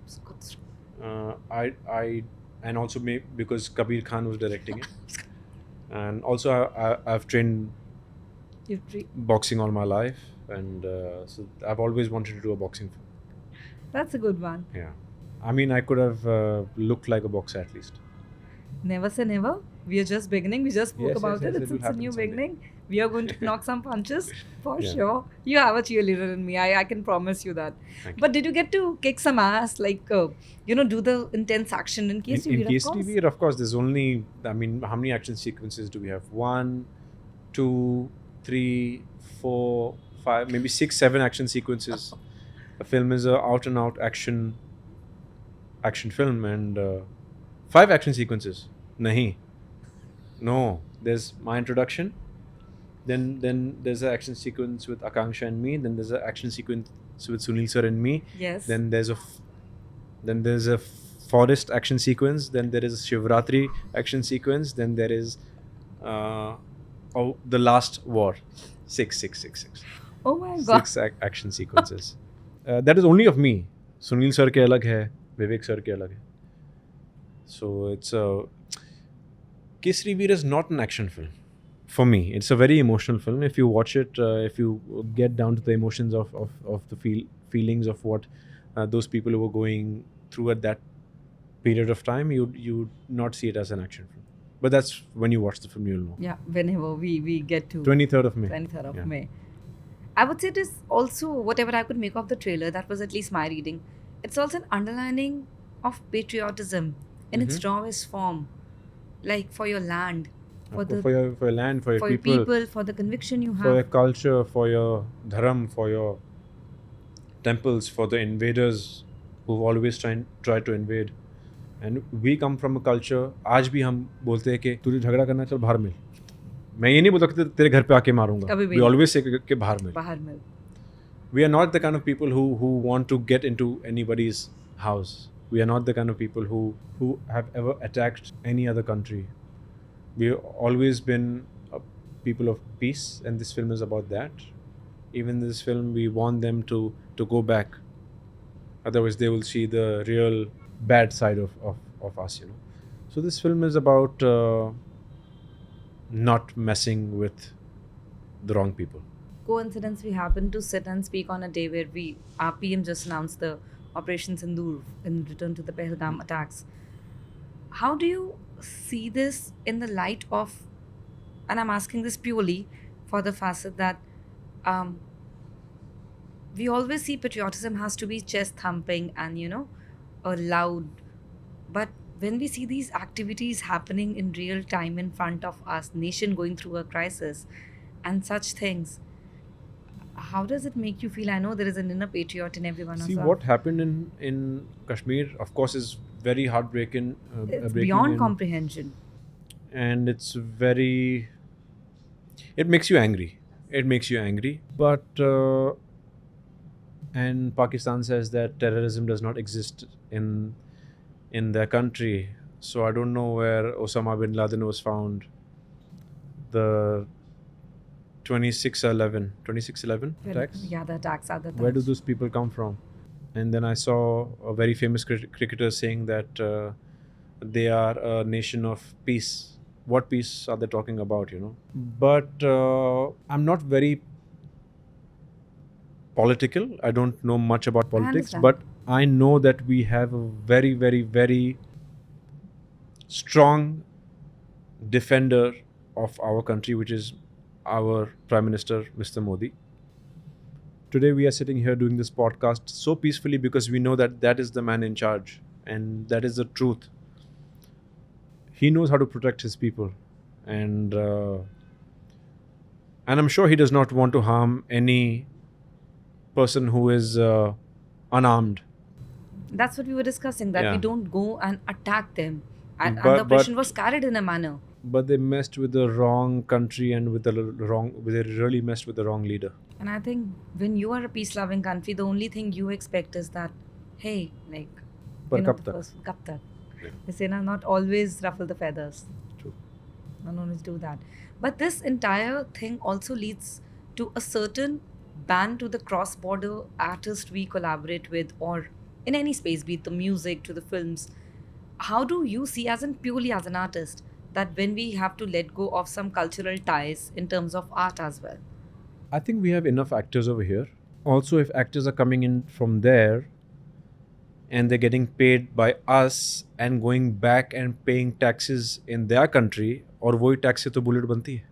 It's good. I and also because Kabir Khan was directing it, and also I've trained You've tre- boxing all my life, and so I've always wanted to do a boxing film. That's a good one. Yeah, I mean, I could have looked like a boxer at least. Never say never. We are just beginning. We just spoke Yes, about yes, it. it will It's a happen new someday. beginning. We are going to knock some punches for Yeah. sure. You have a cheerleader in me. I can promise you that. Thank you. But did you get to kick some ass, like do the intense action in case in you Kesari Veer, of course, there's only, I mean, how many action sequences do we have? 1, 2, 3, 4, 5, maybe 6, 7 action sequences. A film is a out and out action film, and 5 action sequences. Nahi. No, there's my introduction. Then there's an action sequence with Akanksha and me. Then there's an action sequence with Suniel sir and me. Yes. Then there's a forest action sequence. Then there is a Shivratri action sequence. Then there is the last war. 6. Oh my god. 6 action sequences. That is only of me. Suniel sir ke alag hai, Vivek sir ke alag hai. So it's Kesari Veer is not an action film. for me, it's a very emotional film. If you watch it, if you get down to the emotions of the feelings of what those people who were going through at that period of time, you not see it as an action film. But that's when you watch the film, you'll know. Yeah, whenever we get to 23rd of May. 23rd of Yeah. May. I would say it is also, whatever I could make of the trailer, that was at least my reading. It's also an underlining of patriotism in its rawest form, like for your land, For your land, for your people, for the conviction you for your have. culture, for your dharam, for your temples, for the invaders who've always tried to invade. And we come from a culture, आज भी हम बोलते हैं कि तुझे झगड़ा करना चल बाहर मिल. मैं ये नहीं बोलता कि तेरे घर पे आके मारूंगा. कभी भी We नहीं. always say कि बाहर मिल. बाहर मिल. We are not the kind of people who want to get into anybody's house. We are not the kind of people who have ever attacked any other country. We've always been people of peace, and this film is about that. Even this film, we want them to go back. Otherwise, they will see the real bad side of us, you know. So this film is about not messing with the wrong people. Coincidence, we happened to sit and speak on a day where our PM just announced the Operation Sindoor in return to the Pahalgam attacks. How do you see this in the light of, and I'm asking this purely for the facet that we always see patriotism has to be chest thumping and, you know, loud. But when we see these activities happening in real time in front of us, nation going through a crisis and such things, how does it make you feel? I know there is an inner patriot in everyone. See, what happened in Kashmir, of course, is very heartbreaking. It's breaking beyond and- comprehension. and it's very, it makes you angry. But and Pakistan says that terrorism does not exist in their country. So I don't know where Osama bin Laden was found. The 26/11 attacks. Yeah, the attacks are the Where do those people come from? And then I saw a very famous cricketer saying that they are a nation of peace. What peace are they talking about, you know? But I'm not very political. I don't know much about politics, understand. but I know that we have a very, very, very strong defender of our country, which is our Prime Minister, Mr. Modi. Today we are sitting here doing this podcast so peacefully because we know that that is the man in charge, and that is the truth. He knows how to protect his people, and I'm sure he does not want to harm any person who is unarmed. That's what we were discussing, that we Yeah. don't go and attack them. And But- the operation was carried in a manner. But they messed with the wrong country and with the wrong. They really messed with the wrong leader. And I think when you are a peace-loving country, the only thing you expect is that, hey, like, Par you know, kab tak? kab tak? Yeah. They say, "Na, not always ruffle the feathers. True. Not always do that." But this entire thing also leads to a certain ban to the cross-border artist we collaborate with, or in any space, be it the music to the films. How do you see, as in purely as an artist, that when we have to let go of some cultural ties in terms of art as well? I think we have enough actors over here. Also, if actors are coming in from there and they're getting paid by us and going back and paying taxes in their country, और वही tax से तो bullet बनती है,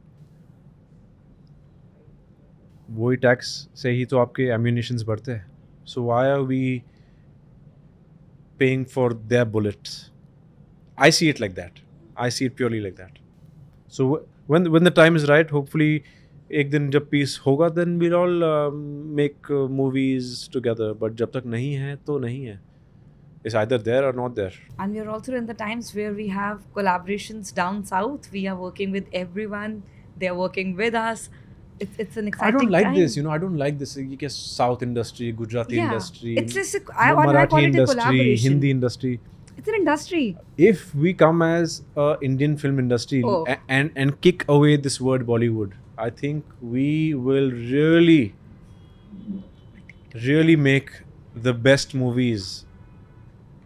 वही tax से ही तो आपके एम्यूनिशंस बढ़ते हैं. So why are we paying for their bullets? I see it like that. I see it purely like that. So when the time is right, hopefully एक दिन जब peace होगा, then we'll all make movies together. But जब तक नहीं है तो नहीं है. It's either there or not there. And we are also in the times where we have collaborations down south. We are working with everyone. They are working with us. It's an I exciting don't like time. this, you know. I don't like this. ये क्या South industry, Gujarati Yeah. industry, It's just I call Marathi it a industry, collaboration. Hindi industry. It's an industry. If we come as a Indian film industry Oh. and kick away this word Bollywood, I think we will really make the best movies.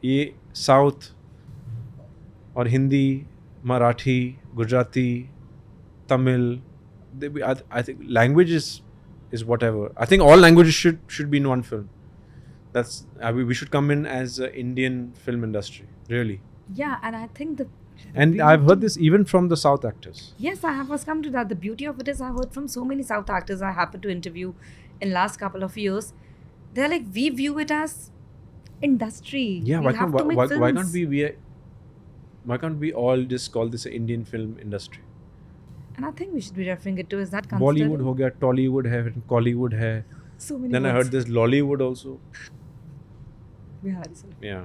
ये South और Hindi, Marathi, Gujarati, Tamil, I think language is whatever. I think all languages should be in one film. That's we should come in as a Indian film industry, really. Yeah, and I think the And I've heard this even from the South actors. Yes, I have was come to that. The beauty of it is I've heard from so many South actors I happened to interview in last couple of years. They're like, we view it as industry. Yeah, We why have can't to make why films. why can't we all just call this an Indian film industry? And I think we should be referring it to as that considered. Bollywood हो गया, Tollywood है, Collywood है. So many Then I words. heard this Lollywood also. Bihari sir. Yeah.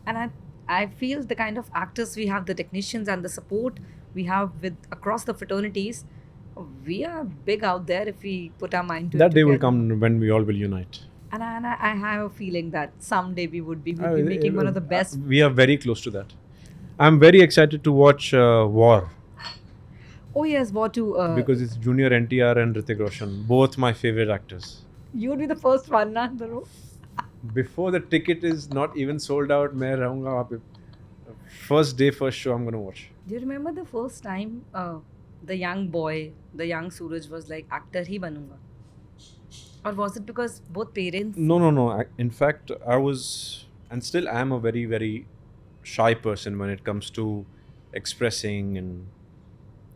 And I feel the kind of actors we have, the technicians and the support we have with across the fraternities, we are big out there if we put our mind to it. That day will together. come when we all will unite. And I have a feeling that someday we would be making one of the best. We are very close to that. I'm very excited to watch War Oh yes, what to because it's Junior NTR and Hrithik Roshan, both my favorite actors. you would be the first one, na, in the row. Before the ticket is not even sold out, मैं रहूँगा वहाँ पे. First day, first show I'm gonna watch. Do you remember the first time the young boy, the young Sooraj was like, actor hi banunga? Or was it because both parents? No. In fact, I was and still am a very, very shy person when it comes to expressing, and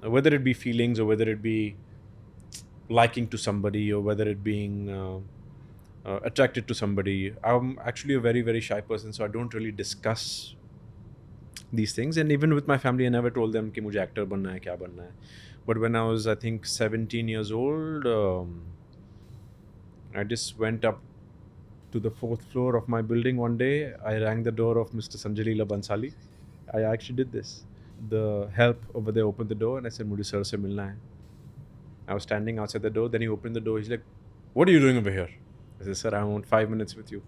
whether it be feelings or whether it be liking to somebody or whether it being attracted to somebody. I'm actually a very, very shy person, so I don't really discuss these things. And even with my family, I never told them कि मुझे actor बनना है, क्या बनना है. But when I was, I think, 17 years old, I just went up to the 4th floor of my building one day. I rang the door of Mr. Sanjay Leela Bhansali. I actually did this. The help over there opened the door and I said, मुझे sir से मिलना है. I was standing outside the door. Then he opened the door. He's like, what are you doing over here? I said, sir, I want 5 minutes with you.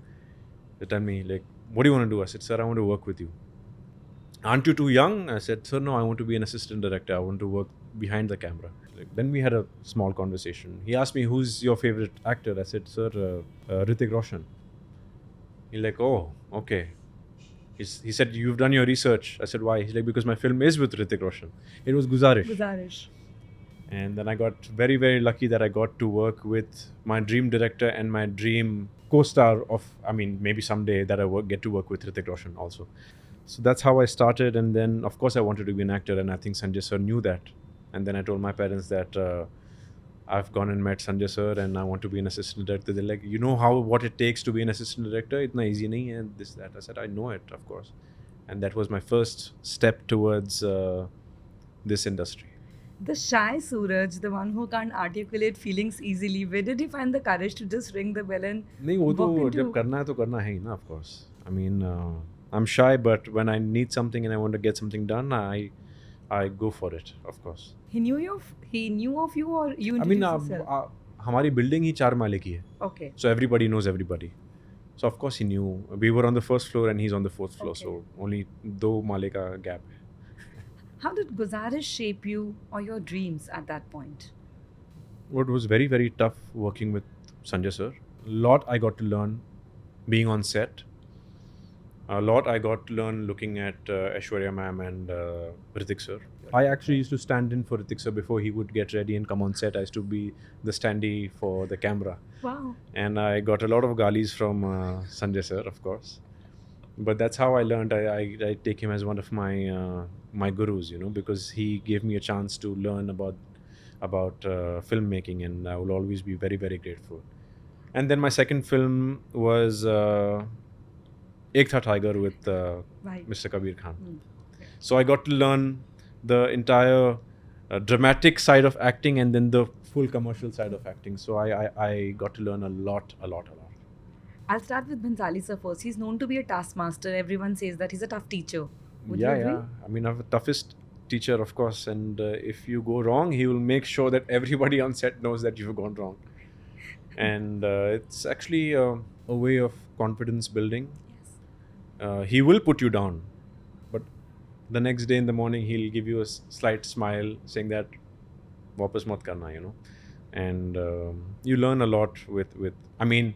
They tell me, like, what do you want to do? I said, sir, I want to work with you. Aren't you too young? I said, sir, no, I want to be an assistant director. I want to work behind the camera. Like, then we had a small conversation. He asked me, who's your favorite actor? I said, sir, Hrithik Roshan. He's like, oh, okay. He said, you've done your research. I said, why? He's like, because my film is with Hrithik Roshan. It was Guzaarish. Guzaarish. And then I got very, very lucky that I got to work with my dream director and my dream co-star of, I mean, maybe someday that I get to work with Hrithik Roshan also. So that's how I started. And then, of course, I wanted to be an actor. And I think Sanjay sir knew that. And then I told my parents that I've gone and met Sanjay sir and I want to be an assistant director. They're like, you know what it takes to be an assistant director? It's not easy, nahi hai, this, that. I said, I know it, of course. And that was my first step towards this industry. The shy Sooraj, the one who can't articulate feelings easily, where did he find the courage to just ring the bell and नहीं वो तो walk into? जब करना है तो करना है ही ना, of course. I mean, I'm shy, but when I need something and I want to get something done, I go for it, of course. He knew of you or you I mean, introduced yourself? हमारी building ही 4 माले की है, Okay. so everybody knows everybody. So of course he knew. We were on the 1st floor and he's on the 4th floor, Okay. so only 2 माले का gap है. How did Guzaarish shape you or your dreams at that point? What was very, very tough working with Sanjay sir. A lot I got to learn being on set. A lot I got to learn looking at Aishwarya ma'am and Hrithik sir. I actually used to stand in for Hrithik sir before he would get ready and come on set. I used to be the standee for the camera. Wow. And I got a lot of galis from Sanjay sir, of course. But that's how I learned. I take him as one of my gurus, because he gave me a chance to learn about filmmaking, and I will always be very, very grateful. And then my second film was Ek Tha Tiger with Right. Mr. Kabir Khan. Mm. So I got to learn the entire dramatic side of acting and then the full commercial side of acting. So I got to learn a lot. I'll start with Bhansali sir first. He's known to be a taskmaster. Everyone says that he's a tough teacher. Would you agree? I mean, I'm the toughest teacher, of course. And if you go wrong, he will make sure that everybody on set knows that you've gone wrong. And it's actually a way of confidence building. Yes. He will put you down, but the next day in the morning, he'll give you a slight smile saying that, वापस मत करना, And you learn a lot with I mean,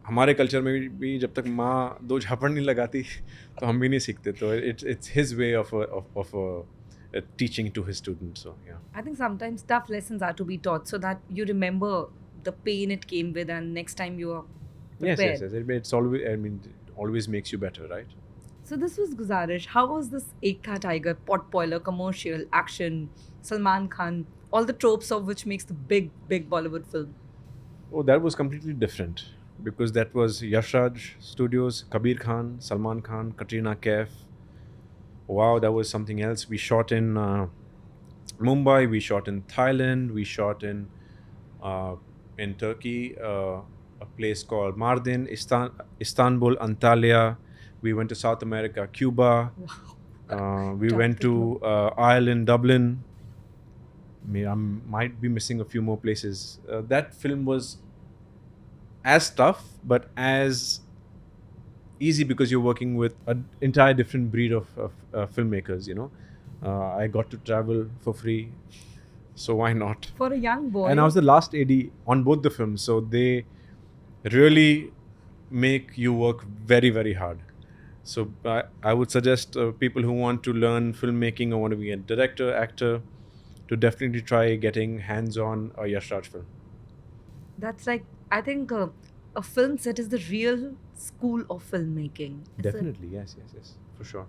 हमारे culture में भी जब तक माँ 2 झापड़ नहीं लगाती तो हम भी नहीं सीखते. तो it's his way of teaching to his students. So yeah. I think sometimes tough lessons are to be taught so that you remember the pain it came with, and next time you are Yes, prepared. yes, yes. It's always, I mean, it always makes you better, right? So this was Guzaarish. How was this Ek Tha Tiger, pot boiler, commercial, action, Salman Khan, all the tropes of which makes the big, big Bollywood film? Oh, that was completely different because that was Yashraj Studios, Kabir Khan, Salman Khan, Katrina Kaif. Wow, that was something else. We shot in Mumbai, we shot in Thailand, we shot uh, in Turkey, a place called Mardin, Istanbul, Antalya. We went to South America, Cuba. We went to Ireland, Dublin. I might be missing a few more places. That film was as tough, but as easy because you're working with an entire different breed of filmmakers. I got to travel for free, so why not? For a young boy. And I was the last AD on both the films, so they really make you work very, very hard. So I would suggest people who want to learn filmmaking or want to be a director, actor, to definitely try getting hands on a Yash Raj film. That's like, I think a film set is the real school of filmmaking. It's a- Definitely, yes, for sure.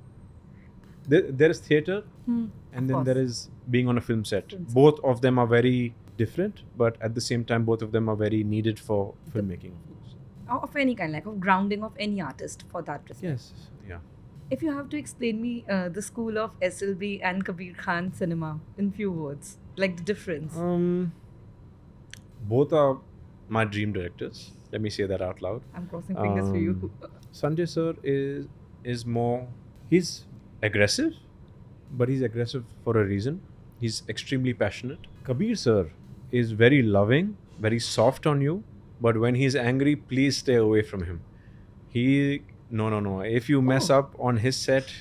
There is theatre, of and then course. there is being on a film set. Film set. Both of them are very different, but at the same time, both of them are very needed for filmmaking, of course. Of any kind, like of grounding of any artist for that respect. Yes, yeah. If you have to explain me the school of SLB and Kabir Khan cinema in few words, like the difference. Both are my dream directors. Let me say that out loud. I'm crossing fingers for you. Sanjay sir is more, he's aggressive, but he's aggressive for a reason. He's extremely passionate. Kabir sir is very loving, very soft on you, but when he's angry, please stay away from him. No. If you mess up on his set,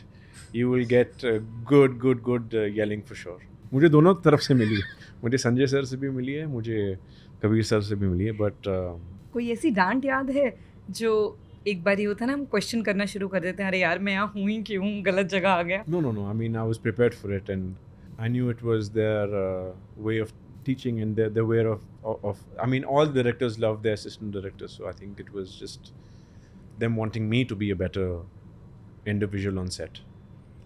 you will get good yelling for sure. मुझे दोनों तरफ से मिली है. मुझे Sanjay sir से भी मिली है, मुझे कबीर सर से भी मिली है, बट कोई ऐसी डांट याद है जो एक बार ये होता है ना, हम क्वेश्चन करना शुरू कर देते हैं, अरे यार मैं यहाँ हूँ ही क्यों, गलत जगह आ गया. No. I mean, I was prepared for it, and I knew it was their way of teaching and their way of. I mean, all directors love their assistant directors, so I think it was just them wanting me to be a better individual on set.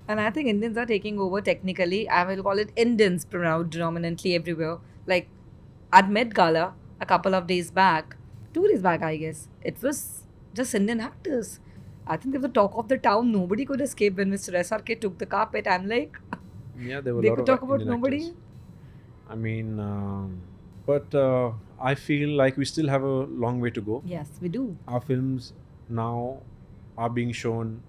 And I think Indians are taking over technically. I will call it Indians predominantly everywhere. Like at Met Gala a couple of days back, 2 days back, I guess, it was just Indian actors. I think they were the talk of the town. Nobody could escape when Mr. SRK took the carpet. I'm like, Yeah, there were they a lot could of talk about Indian nobody. actors. I mean, but I feel like we still have a long way to go. Yes, we do. Our films now are being shown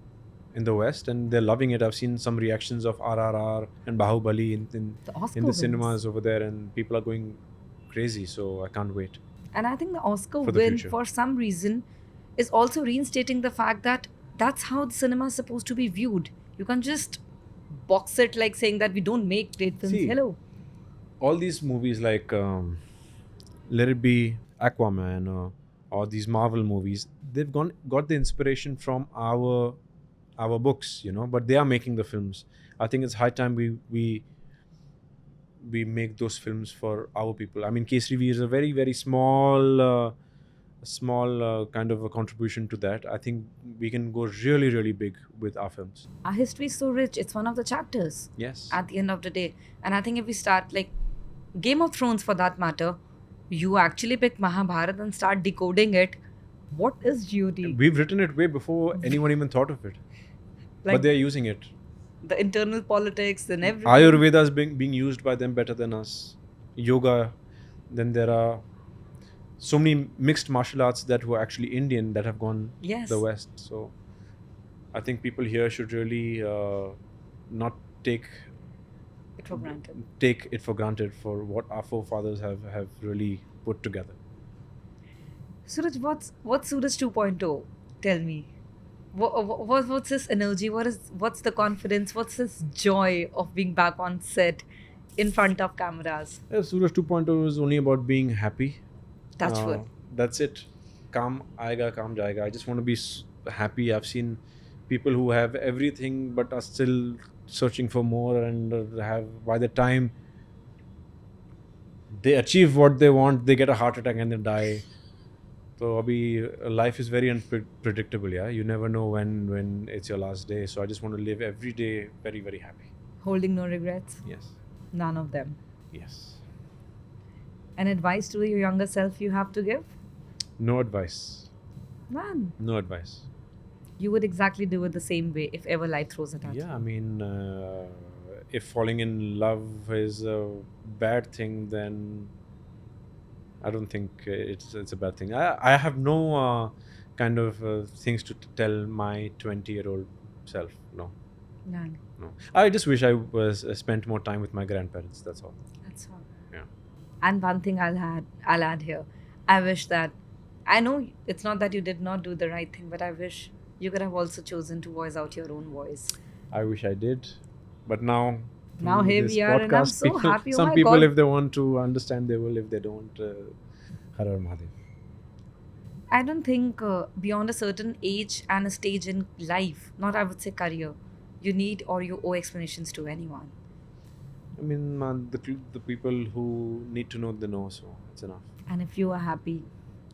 in the West, and they're loving it. I've seen some reactions of RRR and Bahubali The Oscar in the wins. cinemas over there, and people are going crazy. So I can't wait. And I think the Oscar For the win, future. for some reason, is also reinstating the fact that that's how the cinema is supposed to be viewed. You can't just box it like saying that we don't make great films. See, Hello. All these movies like Let It Be, Aquaman, or these Marvel movies, they've got the inspiration from our books, but they are making the films. I think it's high time we make those films for our people. I mean, Kesari Veer is a very, very small kind of a contribution to that. I think we can go really, really big with our films. Our history is so rich. It's one of the chapters Yes. at the end of the day. And I think if we start like Game of Thrones for that matter, you actually pick Mahabharata and start decoding it. What is GOT? We've written it way before anyone even thought of it. Like But they're using it. the internal politics and everything. Ayurveda is being used by them better than us. Yoga. Then there are so many mixed martial arts that were actually Indian that have gone Yes. the West. So I think people here should really not take It for granted. it for granted for what our forefathers have really put together. Suraj, what's Suraj 2.0? Tell me. What's this energy? What's the confidence? What's this joy of being back on set in front of cameras? Sooraj 2.0 is only about being happy. Touch wood. That's it. Kaam aayega, kaam jayega. I just want to be happy. I've seen people who have everything but are still searching for more, and have, by the time they achieve what they want, they get a heart attack and they die. So life is very unpredictable. Yeah, you never know when it's your last day. So I just want to live every day very, very happy. Holding no regrets? Yes. None of them. Yes. An advice to your younger self you have to give? No advice. None. No advice. You would exactly do it the same way if ever life throws it at you. Yeah, I mean, if falling in love is a bad thing, then I don't think it's a bad thing. I have no kind of things to tell my 20-year-old self. No. None. No. I just wish I was spent more time with my grandparents. That's all. That's all. Yeah. And one thing I'll add here. I wish that, I know it's not that you did not do the right thing, but I wish you could have also chosen to voice out your own voice. I wish I did, but now Here this we are, and I'm podcast, so happy. Some oh my people, God. if they want to understand, they will. If they don't, Har Har Mahadev. I don't think beyond a certain age and a stage in life, not I would say career, you need or you owe explanations to anyone. I mean, the people who need to know, they know. So it's enough. And if you are happy,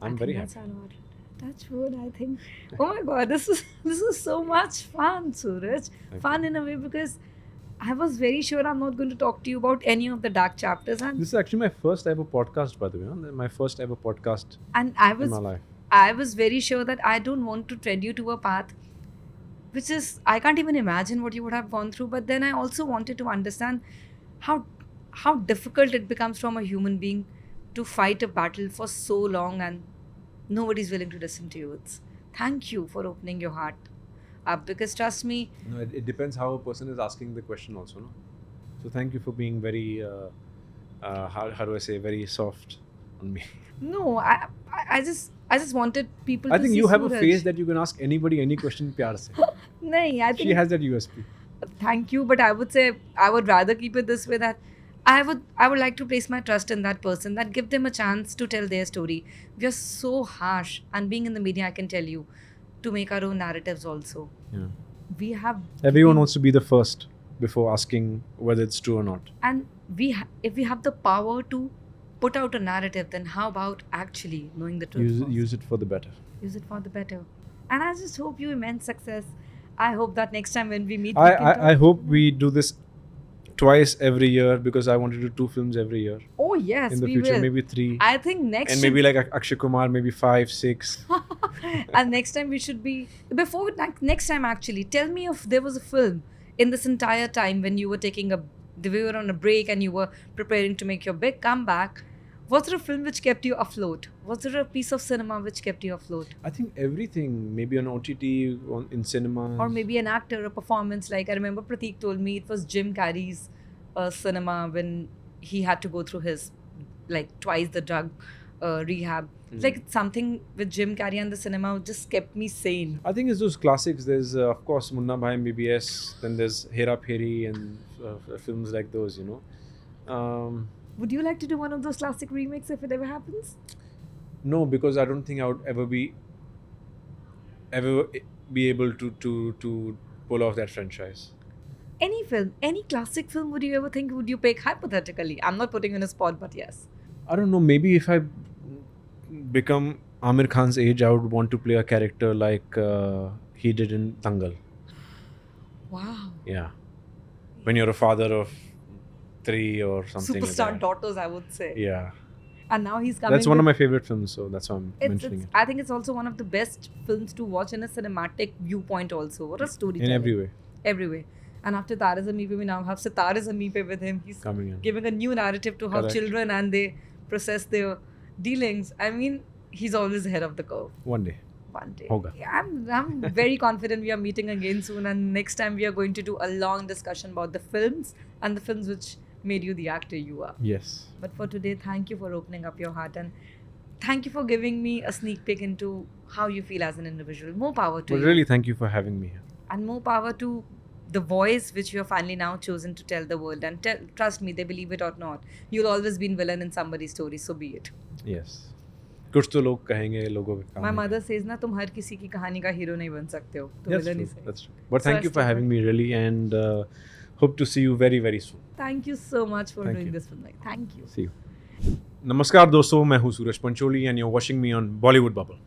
I'm I very think that's happy. a lot. Touch wood, I think. Oh my God, this is so much fun, Sooraj. Thank Fun in a way because I was very sure I'm not going to talk to you about any of the dark chapters, and This is actually my first ever podcast, by the way. Huh? My first ever podcast I in my life. I was very sure that I don't want to tread you to a path which is, I can't even imagine what you would have gone through. But then I also wanted to understand how difficult it becomes from a human being to fight a battle for so long and nobody's willing to listen to you. Thank you for opening your heart up, because trust me, No, it depends how a person is asking the question also, no? So thank you for being very, how do I say, very soft on me. no, I just wanted people I to think see you have a Sooraj. face that you can ask anybody any question pyar se. Nahin, I think She has that USP. thank you, but I would say I would rather keep it this way, that I would like to place my trust in that person, that give them a chance to tell their story. We are so harsh, and being in the media, I can tell you, to make our own narratives also. Yeah. We have Everyone wants to be the first before asking whether it's true or not. and if we have the power to put out a narrative, then how about actually knowing the truth? first? Use it for the better. Use it for the better. And I just hope you immense success. I hope that next time when we meet, we can I talk. hope we do this twice every year, because I want to do 2 films every year Oh yes, in the we future, will. maybe 3, I think next and should- maybe like Akshay Kumar, maybe 5, 6. and next time we should be before next time actually tell me if there was a film in this entire time when you were we were on a break and you were preparing to make your big comeback. Was there a film which kept you afloat? Was there a piece of cinema which kept you afloat? I think everything, maybe on OTT, in cinema. Or maybe an actor, a performance. Like I remember Prateek told me it was Jim Carrey's cinema when he had to go through his twice the drug rehab. It's like something with Jim Carrey and the cinema just kept me sane. I think it's those classics. There's of course Munna Bhai MBBS, then there's Hera Pheri and films like those, you know. Would you like to do one of those classic remakes if it ever happens? No, because I don't think I would ever be able to pull off that franchise. Any film, any classic film, would you ever think would you pick hypothetically? I'm not putting you in a spot, but yes. I don't know. Maybe if I become Amir Khan's age, I would want to play a character like he did in Dangal. Wow. Yeah, when you're a father of 3 or something. Superstar like that. daughters, I would say. Yeah, And now he's coming. that's one of my favorite films, so that's why I'm mentioning I think it's also one of the best films to watch in a cinematic viewpoint also. What a story. it in every way. Every way. And after Taare Zameen Pe, we now have Sitare Zameen Pe with him. He's Coming in. giving a new narrative to how Correct. children and they process their dealings. I mean, he's always ahead of the curve. One day. One day. Hoga. Yeah, I'm very confident we are meeting again soon, and next time we are going to do a long discussion about the films and the films which made you the actor you are. Yes. But for today, thank you for opening up your heart, and thank you for giving me a sneak peek into how you feel as an individual. More power to But you. really, thank you for having me here. And more power to the voice which you have finally now chosen to tell the world. And trust me, they believe it or not, you'll always be a villain in somebody's story, so be it. Yes. कुछ तो लोग कहेंगे लोगों के काम My है। mother says ना, तुम हर किसी की कहानी का हीरो नहीं बन सकते हो, तो That's villain ही true. सही. That's true. But So thank you I for still having me, really, and Hope to see you very, very soon. Thank you so much for Thank doing you. this with me. Thank you. See you. नमस्कार दोस्तों, मैं हूँ सूरज Pancholi and you're watching me on Bollywood Bubble.